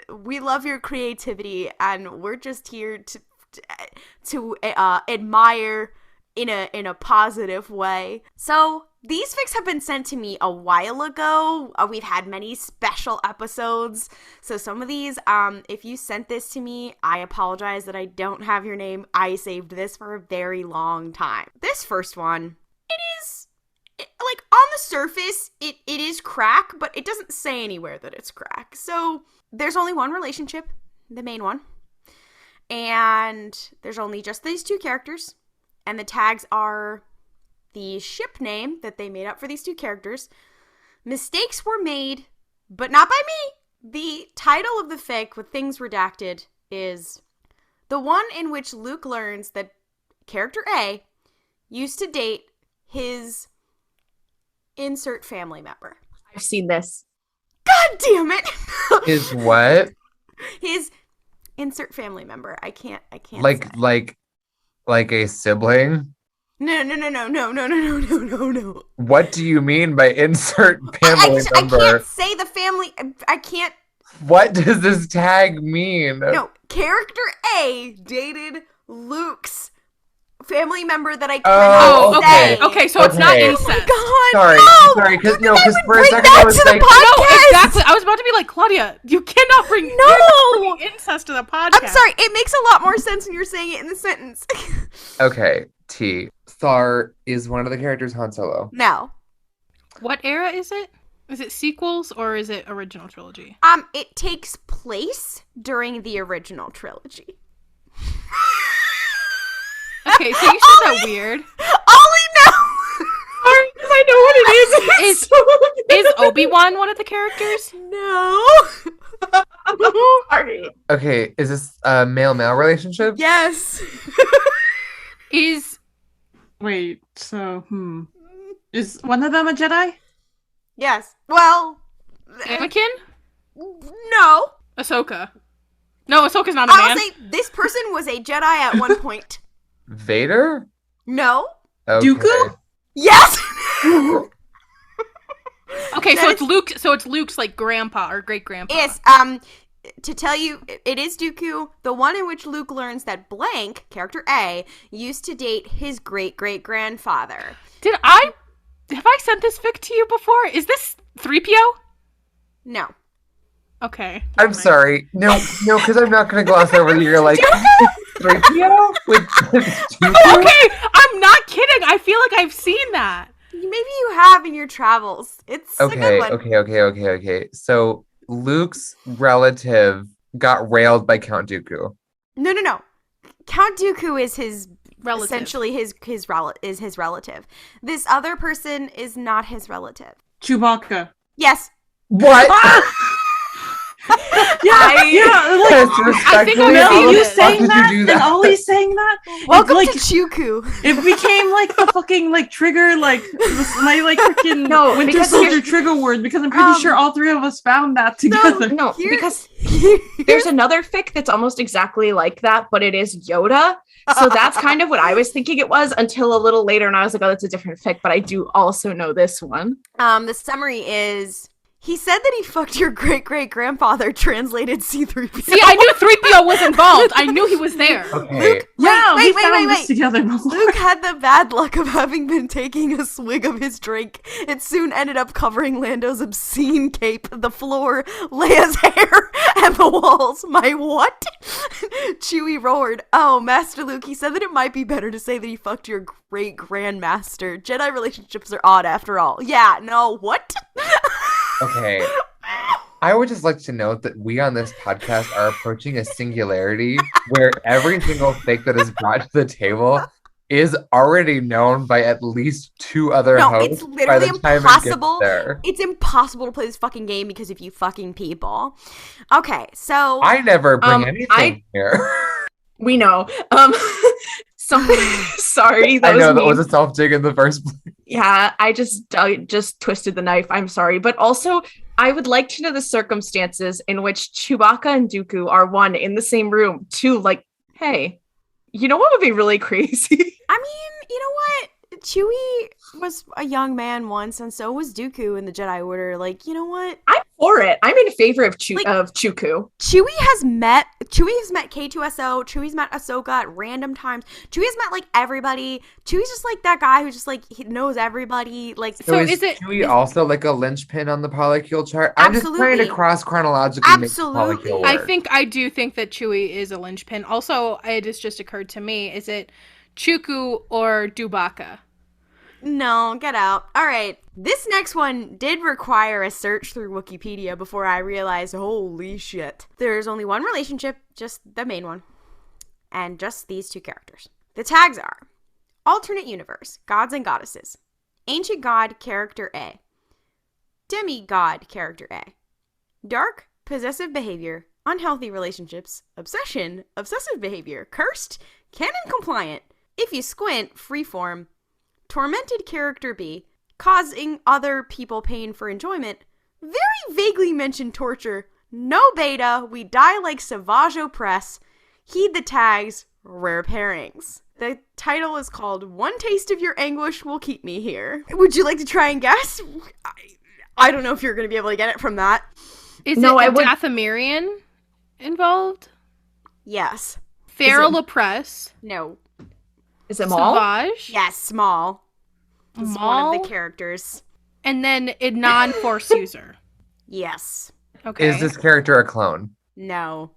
S4: We love your creativity, and we're just here to admire in a positive way. So these fics have been sent to me a while ago. We've had many special episodes. So some of these, if you sent this to me, I apologize that I don't have your name. I saved this for a very long time. This first one, like on the surface, it is crack, but it doesn't say anywhere that it's crack. So there's only one relationship, the main one. And there's only just these 2 characters. And the tags are the ship name that they made up for these 2 characters. Mistakes were made, but not by me. The title of the fic with things redacted is the one in which Luke learns that character A used to date his insert family member.
S1: I've seen this.
S4: God damn it!
S2: Is what?
S4: His insert family member. I can't
S2: like a sibling?
S4: No.
S2: What do you mean by insert family member?
S4: I can't say the family. I can't.
S2: What does this tag mean?
S4: No, character A dated Luke's family member that I cannot say.
S3: Okay, so it's not incest.
S4: Oh my god!
S2: Sorry, because for a
S4: bring
S2: second
S4: that
S2: I was
S4: to the
S2: like,
S4: podcast.
S3: No, exactly. I was about to be like, Claudia, you cannot bring incest to the podcast.
S4: I'm sorry. It makes a lot more sense when you're saying it in the sentence.
S2: okay, T. Thar is one of the characters Han Solo.
S4: No.
S3: What era is it? Is it sequels or is it original trilogy?
S4: It takes place during the original trilogy.
S3: Okay, so you said that weird.
S4: Ollie, no!
S1: Sorry, because I know what it is.
S3: Is Obi-Wan one of the characters?
S4: No.
S1: Sorry.
S2: Okay, is this a male-male relationship?
S4: Yes.
S5: Wait, so, is one of them a Jedi?
S4: Yes. Well.
S3: Anakin?
S4: No.
S3: Ahsoka. No, Ahsoka's not a man.
S4: I'll say this person was a Jedi at one point.
S2: Vader?
S4: No.
S2: Okay.
S5: Dooku?
S4: Yes.
S3: Okay, so it's Luke. So it's Luke's like grandpa or great grandpa.
S4: Yes. To tell you, it is Dooku, the one in which Luke learns that blank, character A, used to date his great-great-grandfather.
S3: Have I sent this fic to you before? Is this 3PO?
S4: No.
S3: Okay.
S2: I'm sorry. No, because I'm not going to gloss over that you're like 3PO with Dooku.
S3: Okay, I'm not kidding. I feel like I've seen that.
S4: Maybe you have in your travels. It's a good one.
S2: Okay. So Luke's relative got railed by Count Dooku.
S4: No. Count Dooku is his
S3: Relative.
S4: essentially his relative. This other person is not his relative.
S5: Chewbacca.
S4: Yes.
S2: What?
S3: I think I'm
S5: Really? You
S3: this.
S5: saying
S2: How
S5: that?
S2: did you do that?
S5: And Ollie's saying that?
S4: Welcome
S5: like,
S4: to Chuku.
S5: It became like the fucking like trigger, like my like freaking
S1: No,
S5: Winter
S1: because
S5: Soldier
S1: here's-
S5: trigger word, because I'm pretty sure all three of us found that together.
S1: No,
S4: Here-
S1: because there's another fic that's almost exactly like that, but it is Yoda. So that's kind of what I was thinking it was until a little later, and I was like, oh, that's a different fic, but I do also know this one.
S4: The summary is he said that he fucked your great-great-grandfather, translated C-3PO.
S3: See, I knew 3PO was involved. I knew he was there.
S2: Okay.
S5: Yeah, we
S4: wait,
S5: found
S4: wait.
S5: this together before.
S4: Luke had the bad luck of having been taking a swig of his drink. It soon ended up covering Lando's obscene cape, the floor, Leia's hair, and the walls. My what? Chewie roared. Oh, Master Luke, he said that it might be better to say that he fucked your great-grandmaster. Jedi relationships are odd after all. Yeah, no, what?
S2: Okay. I would just like to note that we on this podcast are approaching a singularity where every single fic that is brought to the table is already known by at least two other
S4: No,
S2: hosts
S4: it's
S2: by
S4: literally
S2: the time
S4: impossible.
S2: it gets there.
S4: It's impossible to play this fucking game because of you fucking people. Okay, so
S2: I never bring anything
S1: I-
S2: here.
S1: We know. Sorry, that
S2: I know
S1: was
S2: that
S1: me.
S2: was a self-dig in the first place.
S1: Yeah, I just twisted the knife. I'm sorry. But also, I would like to know the circumstances in which Chewbacca and Dooku are one in the same room. Two, like, hey, you know what would be really crazy?
S4: I mean, you know what? Chewie was a young man once, and so was Dooku in the Jedi Order. Like, you know what?
S1: I'm for it. I'm in favor of
S4: Like-
S1: Chuku.
S4: Chewie has met K2SO. Chewie's met Ahsoka at random times. Chewie's met like everybody. Chewie's just like that guy who just like he knows everybody. Like,
S3: So
S2: is
S3: is it-
S2: Chewie also like a linchpin on the Polycule chart? I'm just trying to
S4: Absolutely.
S2: cross chronologically make the
S4: Absolutely.
S2: Polycule work.
S3: I do think that Chewie is a linchpin. Also, it has just occurred to me, is it Chuku or Dubaka?
S4: no, get out. All right, this next one did require a search through Wikipedia before I realized, holy shit. There's only one relationship, just the main one, and just these two characters. The tags are alternate universe, gods and goddesses, ancient god character A, demigod character A, dark possessive behavior, unhealthy relationships, obsession, obsessive behavior, cursed, canon compliant, if you squint, freeform, tormented character B, causing other people pain for enjoyment, very vaguely mentioned torture, no beta, we die like Savage Press, heed the tags, rare pairings. The title is called One Taste of Your Anguish Will Keep Me Here. Would you like to try and guess? I don't know if you're going to be able to get it from that.
S3: Is
S1: No,
S3: it
S1: I
S3: a
S1: would-
S3: Dathomirian involved?
S4: Yes.
S3: Feral Oppress?
S4: No.
S1: Is it Maul?
S3: Savage?
S4: Yes, small. Is one
S3: Maul?
S4: of the characters.
S3: And then a non-force user.
S4: Yes.
S3: Okay.
S2: Is this character a clone?
S4: No.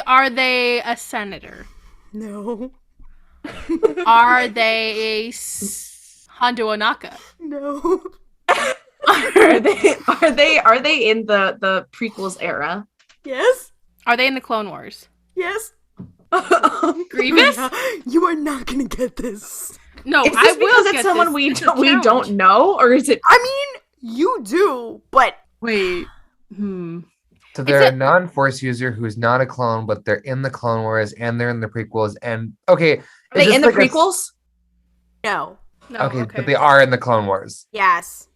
S3: Are they a senator?
S4: No.
S3: Are they a Hondo Onaka?
S4: No.
S1: Are they in the prequels era?
S4: Yes.
S3: Are they in the Clone Wars?
S4: Yes.
S3: Grievous?
S4: You are not gonna get this.
S3: No,
S1: Is
S3: I
S1: this
S3: will
S1: because
S3: get
S1: it's someone
S3: this.
S1: we
S3: It's a
S1: don't
S3: challenge.
S1: know, or is it?
S4: I mean, you do, but
S5: Wait.
S2: So they're
S3: It's
S2: a non-force user who's not a clone, but they're in the Clone Wars and they're in the prequels. And okay,
S1: Are they in the prequels?
S4: no.
S3: No,
S2: Okay, but they are in the Clone Wars.
S4: Yes.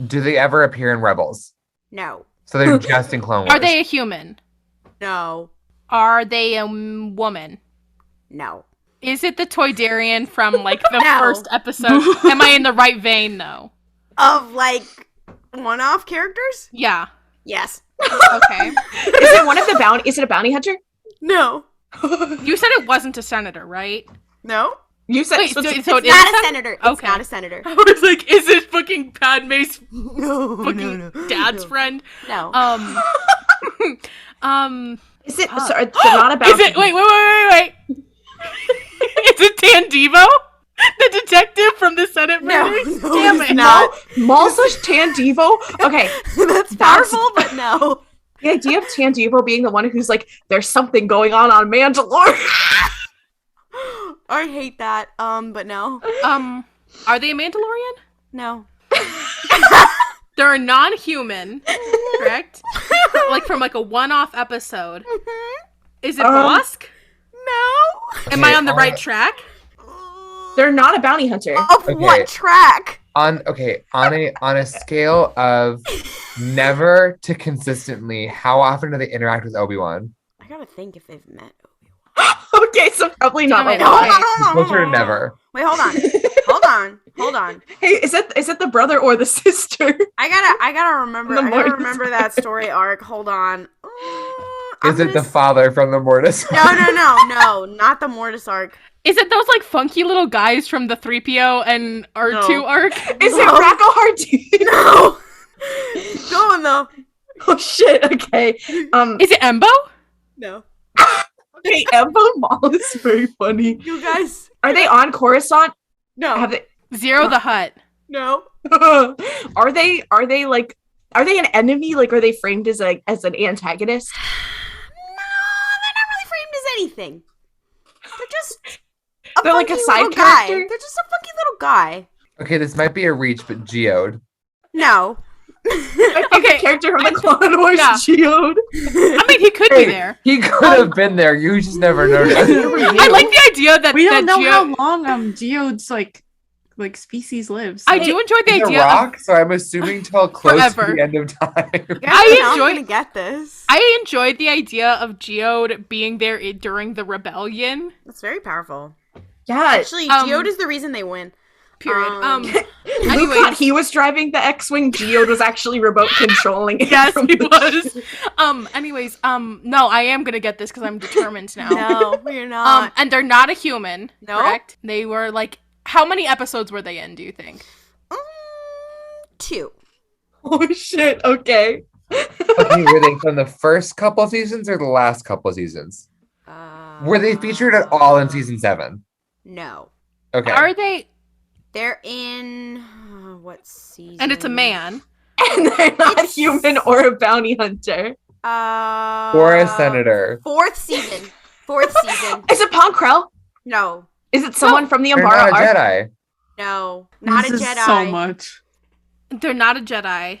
S2: Do they ever appear in Rebels?
S4: No.
S2: So they're just in Clone Wars.
S3: Are they a human?
S4: No.
S3: Are they a woman?
S4: No.
S3: Is it the Toydarian from like the
S4: No.
S3: first episode? Am I in the right vein though?
S4: Of like one-off characters?
S3: Yeah.
S4: Yes.
S3: Okay.
S1: Is it one of the bounty? Is it a bounty hunter?
S4: No.
S3: You said it wasn't a senator, right?
S4: No.
S1: You said
S3: Wait,
S1: so
S3: so
S1: it's-
S3: it is
S4: Not a senator. It's
S3: Okay.
S4: not a senator.
S3: I was like, is it fucking Padme's
S4: No.
S3: fucking dad's friend?
S4: No.
S1: Is it not about?
S3: Is it? Wait. Is it Tandivo, the detective from the Senate murders?
S4: No,
S3: Damn
S4: it's
S3: it!
S4: not.
S1: Maul / Tandivo? Okay,
S4: That's powerful, but no.
S1: the idea of Tandivo being the one who's like, there's something going on Mandalore.
S4: I hate that. But no.
S3: Are they a Mandalorian?
S4: No.
S3: They're a non-human, correct? Like from like a one-off episode. Is it Bosk?
S4: No.
S3: Am I on the right track?
S1: They're not a bounty hunter.
S4: Of what track?
S2: On a scale of never to consistently, how often do they interact with Obi-Wan?
S4: I gotta think if they've met.
S1: Okay, so probably not.
S3: Damn it.
S2: Closer to never.
S4: Wait, hold on.
S1: Hey, is it the brother or the sister?
S4: I gotta remember that story arc. Hold on.
S2: Is it the father from the Mortis?
S4: No, not the Mortis arc.
S3: Is it those like funky little guys from the 3PO and R2 arc?
S1: Is it Rocco Hardin?
S4: No. Go on though.
S1: Oh shit. Okay.
S3: Is it Embo?
S4: No.
S1: Okay, Embo Maul is very funny.
S4: You guys.
S1: Are they on Coruscant?
S4: No.
S1: Have they?
S3: Zero the Hutt.
S4: No.
S1: Are they an enemy? Like, are they framed as an antagonist?
S4: No, they're not really framed as anything. They're just
S1: They're like a
S4: funky
S1: side
S4: little guy.
S1: character?
S4: They're just a funky little guy.
S2: Okay, this might be a reach, but Geode.
S4: No.
S1: Okay, character from the Clone Wars,
S3: Yeah.
S1: Geode.
S3: I mean, he could be there.
S2: He could have been there. You just never noticed.
S3: I like the idea that
S5: We don't know
S3: Geode...
S5: how long Geode's like species lives.
S3: I do enjoy the
S2: He's a
S3: idea
S2: rock, so I'm assuming till close
S3: Forever.
S2: to the end of time.
S3: I
S4: I'm
S3: enjoy-
S4: gonna get this.
S3: I enjoyed the idea of Geode being there during the rebellion.
S4: That's very powerful.
S1: Yeah.
S4: Actually, Geode is the reason they win.
S3: Period.
S1: Luke
S3: Anyways.
S1: thought he was driving the X-Wing. Geode was actually remote controlling it.
S3: Yes,
S1: from
S3: he
S1: the-
S3: was. Anyways, no, I am gonna get this because I'm determined now.
S4: No, you're not.
S3: And they're not a human,
S4: No.
S3: correct? They were like, how many episodes were they in, do you think?
S4: 2.
S1: Oh shit. Okay.
S2: Okay, were they from the first couple of seasons or the last couple of seasons? Were they featured at all in season 7?
S4: No.
S2: Okay.
S3: Are they?
S4: They're in what season?
S3: And it's a man.
S1: And they're not
S4: It's-
S1: human or a bounty hunter.
S2: Or a senator.
S4: 4th season. 4th season.
S1: Is it Ponkrell?
S4: No.
S1: Is it someone from the
S2: They're
S1: Umbara
S2: not a
S1: arc?
S2: Jedi.
S4: No. Not
S5: this
S4: a
S5: is
S4: Jedi.
S5: so much.
S3: They're not a Jedi.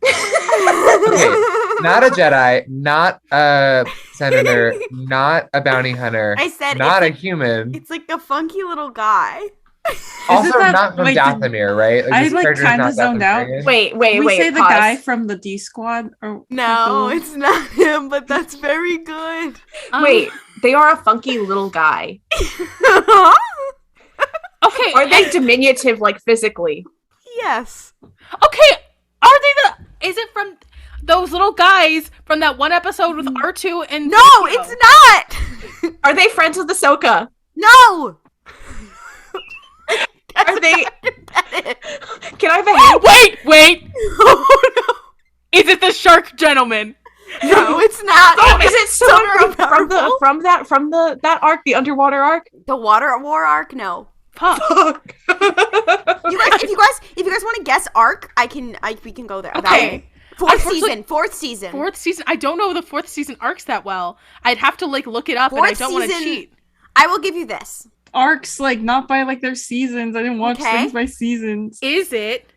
S2: Okay. Not a Jedi, not a senator, not a bounty hunter,
S4: I said
S2: not a
S4: it's
S2: human.
S4: It's like a funky little guy.
S2: Also
S5: that-
S2: not from
S5: wait, did-
S2: Dathomir, right?
S5: I,
S2: this
S5: like,
S2: character's
S5: kinda
S2: not
S5: zoned out.
S2: Dathomirian.
S1: Wait,
S5: Did we say the
S1: pause.
S5: guy from the D Squad? Or
S4: No, it's not him, but that's very good.
S1: Wait, they are a funky little guy.
S3: Okay.
S1: Are they diminutive, like physically?
S4: Yes.
S3: Okay. Are they the? Is it from those little guys from that one episode with R2 and?
S4: No,
S3: 3PO?
S4: it's not.
S1: Are they friends with Ahsoka?
S4: No.
S1: Are they?
S4: It.
S1: Can I have a hint?
S3: Wait.
S4: Oh
S3: Is it the shark gentleman?
S4: no. No, it's not.
S1: Oh, is it someone
S4: Super powerful.
S1: from that arc, the underwater arc?
S4: The water war arc? No.
S3: Fuck.
S1: Fuck.
S4: If you guys want to guess arc, we can go there. That
S3: Okay.
S4: way. Fourth
S3: first,
S4: season.
S3: like,
S4: Fourth season.
S3: Fourth season. I don't know the fourth season arcs that well. I'd have to like look it up, and I
S4: Fourth
S3: don't want to
S4: season-
S3: cheat.
S4: I will give you this.
S5: arcs, like not by like their seasons. I didn't watch
S4: Okay.
S5: things by seasons.
S3: Is it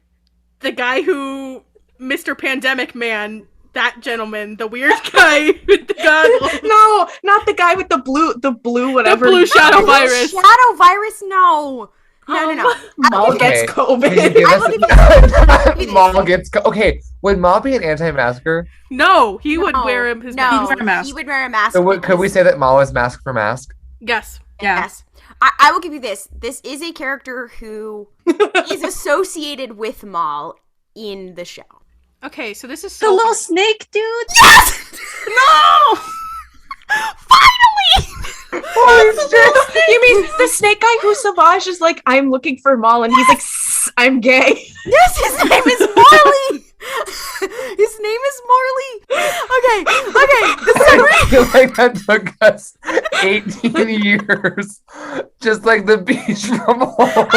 S3: the guy who Mr. Pandemic Man? That gentleman, the weird guy with the goggles.
S1: No, not the guy with the blue whatever.
S3: blue shadow
S4: No,
S3: virus.
S4: Shadow virus. No. No.
S1: Maul gets
S2: Okay. Can you
S1: COVID.
S2: give
S4: I will give
S2: us
S4: you-
S2: Maul gets okay. Would Maul be an anti-masker?
S3: No, he would
S4: No.
S3: wear him his
S4: No,
S5: He'd wear a mask.
S4: he would wear a mask.
S2: So could we say that Maul is mask for mask?
S3: Yes.
S5: Yeah.
S4: Yes. I will give you this. This is a character who is associated with Maul in the show.
S3: Okay, so this is
S5: The
S3: so
S5: little snake dude.
S4: Yes!
S3: no.
S4: Finally!
S1: You mean the snake guy who Savage is like, I'm looking for Maul, and he's like, I'm gay.
S4: Yes, his name is Marley! His name is Marley! The summary.
S2: I feel like that took us 18 years. Just like the beach from home.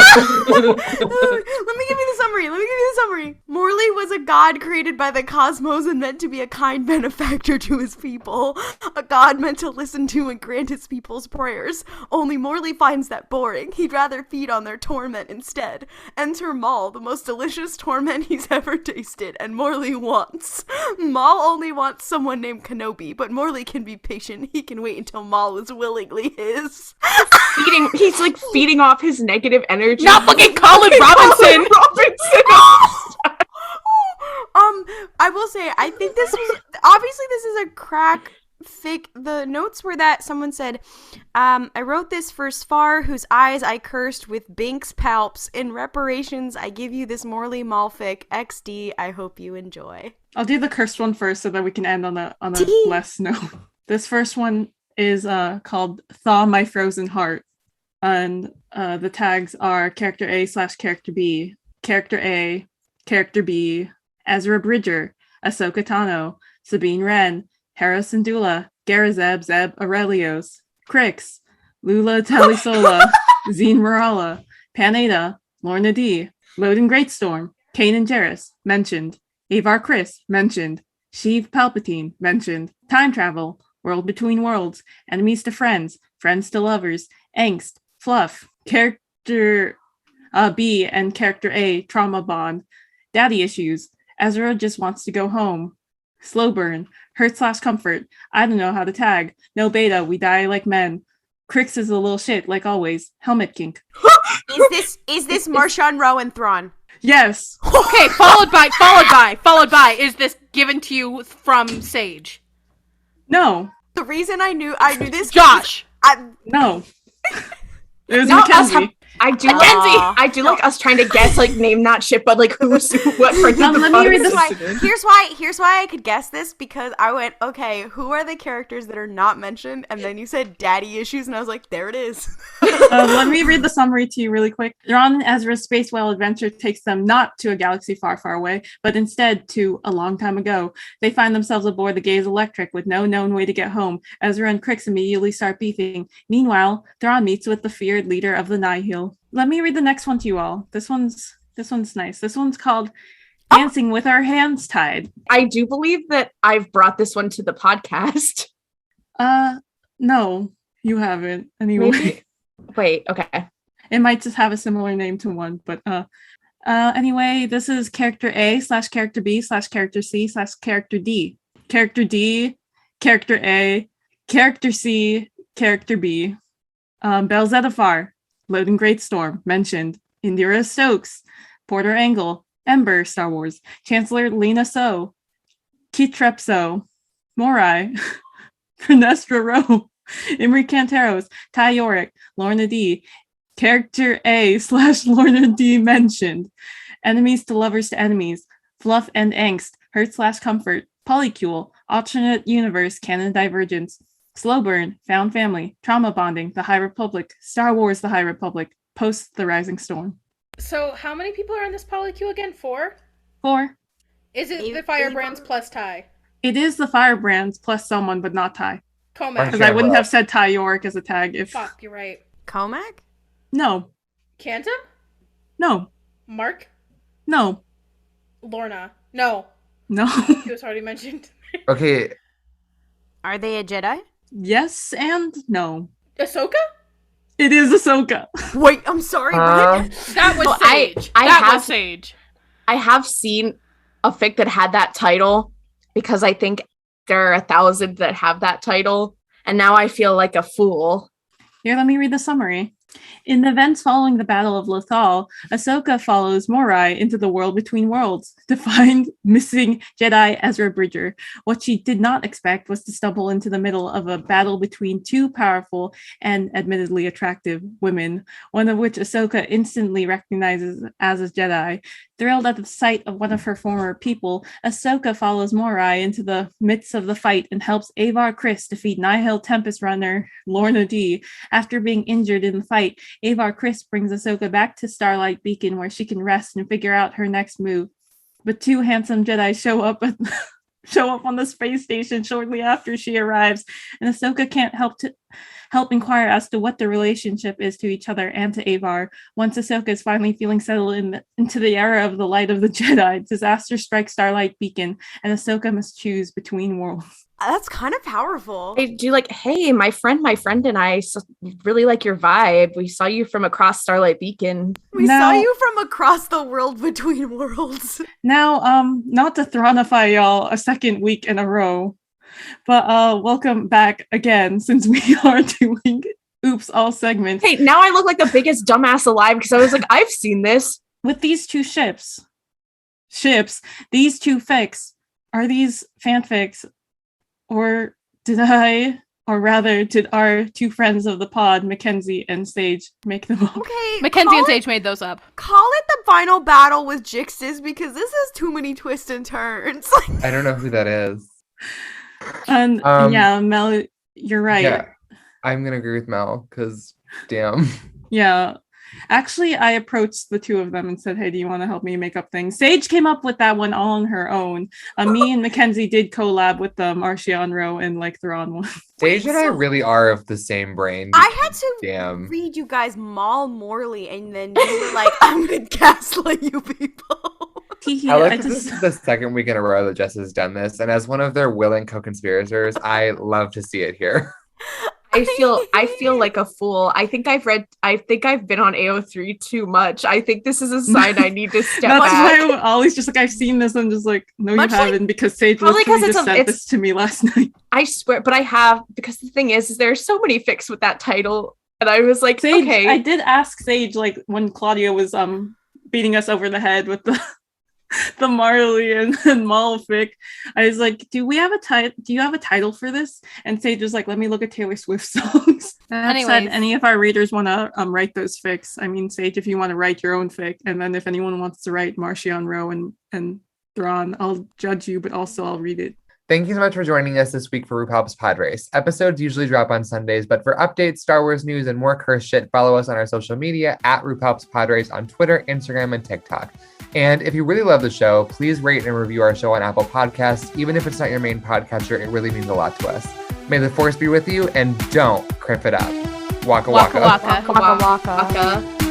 S4: Let me give you the summary. Morley was a god created by the cosmos and meant to be a kind benefactor to his people. A god meant to listen to and grant his people's prayers. Only Morley finds that boring. He'd rather feed on their torment instead. Enter Maul, the most delicious torment he's ever tasted, and Morley wants. Maul only wants someone named Kenobi, but Morley can be patient. He can wait until Maul is willingly his.
S1: He's like feeding off his negative energy.
S3: Not fucking Colin Robinson!
S4: I will say, I think this was, obviously this is a crack fic. The notes were that someone said, I wrote this for Sfar, whose eyes I cursed with Binks palps. In reparations, I give you this Morley Malfic XD. I hope you enjoy.
S5: I'll do the cursed one first so that we can end on a less note. This first one is called Thaw My Frozen Heart. And the tags are character A/character B. Character A, character B, Ezra Bridger, Ahsoka Tano, Sabine Wren, Hera Syndulla, Garazeb Zeb Aurelios, Crix, Lula Telisola, Zine Morala, Panada, Lorna D, Loden Greatstorm, Kanan Jarrus, mentioned, Avar Kriss, mentioned, Sheev Palpatine, mentioned, Time Travel, World Between Worlds, Enemies to Friends, Friends to Lovers, Angst, Fluff, Character B and Character A, Trauma Bond, Daddy Issues, Ezra Just Wants to Go Home, Slow Burn, Hurt/Comfort, I Don't Know How to Tag, No Beta, We Die Like Men, Crix is a little shit, like always, Helmet Kink.
S4: Is this Marshawn Rowan Thrawn?
S5: Yes.
S3: Okay, followed by, is this given to you from Sage?
S5: No.
S4: The reason I knew this,
S3: Josh.
S5: No. It was
S1: Not us
S5: Mackenzie.
S1: I do like us trying to guess, like, name that shit, but like who's what friend of the
S5: Let me read
S1: pod.
S5: this.
S4: Here's why I could guess this, because I went, okay, who are the characters that are not mentioned? And then you said Daddy Issues, and I was like, there it is.
S5: Let me read the summary to you really quick. Thrawn and Ezra's space whale adventure takes them not to a galaxy far, far away, but instead to a long time ago. They find themselves aboard the Gaze Electric with no known way to get home. Ezra and Crix immediately start beefing. Meanwhile, Thrawn meets with the feared leader of the Nihil. Let me read the next one to you all. This one's nice. This one's called Dancing with Our Hands Tied.
S1: I do believe that I've brought this one to the podcast.
S5: No, you haven't. Anyway.
S1: Maybe. Wait, okay.
S5: It might just have a similar name to one, but anyway, this is character A/character B/character C/character D. Character D, character A, character C, character B. Belzedafar, Loden Greatstorm, mentioned. Indira Stokes, Porter Angle, Ember, Star Wars, Chancellor Lena So, Kitrepso, Morai, Vernestra Rowe, Imri Canteros, Ty Yorick, Lorna D, character A/Lorna D mentioned. Enemies to Lovers to Enemies, Fluff and Angst, Hurt/Comfort, Polycule, Alternate Universe, Canon Divergence, Slow Burn, Found Family, Trauma Bonding, The High Republic, Star Wars The High Republic, Post The Rising Storm.
S3: So how many people are in this polycule again? 4?
S5: 4.
S3: Is it the Firebrands plus Ty?
S5: It is the Firebrands plus someone, but not Ty.
S3: Comac.
S5: Because I wouldn't have said Ty Yorick as a tag if...
S3: Fuck, you're right.
S4: Comac?
S5: No.
S3: Cantum?
S5: No.
S3: Mark?
S5: No.
S3: Lorna? No.
S5: No.
S3: He was already mentioned.
S2: Okay.
S4: Are they a Jedi?
S5: Yes and no.
S3: Ahsoka?
S5: It is Ahsoka.
S4: Wait, I'm sorry. What?
S3: That was
S1: Well,
S3: Sage. Was Sage.
S1: I have seen a fic that had that title because I think there are 1,000 that have that title, and now I feel like a fool.
S5: Here, let me read the summary. In the events following the Battle of Lothal, Ahsoka follows Morai into the World Between Worlds to find missing Jedi Ezra Bridger. What she did not expect was to stumble into the middle of a battle between two powerful and admittedly attractive women, one of which Ahsoka instantly recognizes as a Jedi. Thrilled at the sight of one of her former people, Ahsoka follows Morai into the midst of the fight and helps Avar Kriss defeat Nihil Tempest Runner Lorna D. After being injured in the fight, Avar Kriss brings Ahsoka back to Starlight Beacon where she can rest and figure out her next move. But two handsome Jedi show up show up on the space station shortly after she arrives, and Ahsoka can't help inquire as to what the relationship is to each other and to Avar. Once Ahsoka is finally feeling settled into the era of the light of the Jedi, disaster strikes Starlight Beacon, and Ahsoka must choose between worlds.
S4: That's kind of powerful.
S1: I do like, hey, my friend and I really like your vibe. We saw you from across Starlight Beacon.
S4: We saw you from across the world between worlds.
S5: Now, not to Thronify y'all a second week in a row, but welcome back again, since we are doing Oops All segments.
S1: Hey, now I look like the biggest dumbass alive because I was like, I've seen this.
S5: With these two ships, these two fics, are these fanfics? Or did our two friends of the pod, Mackenzie and Sage, make them up?
S4: Okay,
S3: Mackenzie and Sage made those up.
S4: Call it the final battle with Jixes, because this is too many twists and turns.
S2: I don't know who that is.
S5: And yeah, Mel, you're right.
S2: Yeah, I'm gonna agree with Mel, because damn.
S5: Yeah. Actually, I approached the two of them and said, hey, do you want to help me make up things? Sage came up with that one all on her own. Me and Mackenzie did collab with Marcia Rowe and like Thrawn one.
S2: Sage and I really are of the same brain.
S4: I had to read you guys Maul Morley, and then you were like, I'm gonna gaslight you people.
S2: I like this is the second week in a row that Jess has done this, and as one of their willing co-conspirators, I love to see it here.
S1: I feel like a fool. I think I've been on AO3 too much. I think this is a sign I need to step back.
S5: That's why I'm always just like, I've seen this and just like, no, you haven't, because Sage literally just said this to me last night.
S1: I swear, but I have, because the thing is there are so many fics with that title, and I was like,
S5: Sage,
S1: okay.
S5: I did ask Sage, like, when Claudia was beating us over the head with the Marley and Maul fic, I was like, do you have a title for this? And Sage was like, let me look at Taylor Swift songs. That said, any of our readers want to write those fics, I mean, Sage, if you want to write your own fic, and then if anyone wants to write Marcia Rowe and Thrawn, I'll judge you, but also I'll read it.
S2: Thank you so much for joining us this week for RuPaul's Pod Race. Episodes usually drop on Sundays, but for updates, Star Wars news, and more cursed shit, follow us on our social media at RuPaul's Pod Race on Twitter, Instagram, and TikTok. And if you really love the show, please rate and review our show on Apple Podcasts. Even if it's not your main podcatcher, it really means a lot to us. May the Force be with you, and don't criff it up. Waka waka.
S3: Waka waka.
S4: Waka waka.
S1: Waka.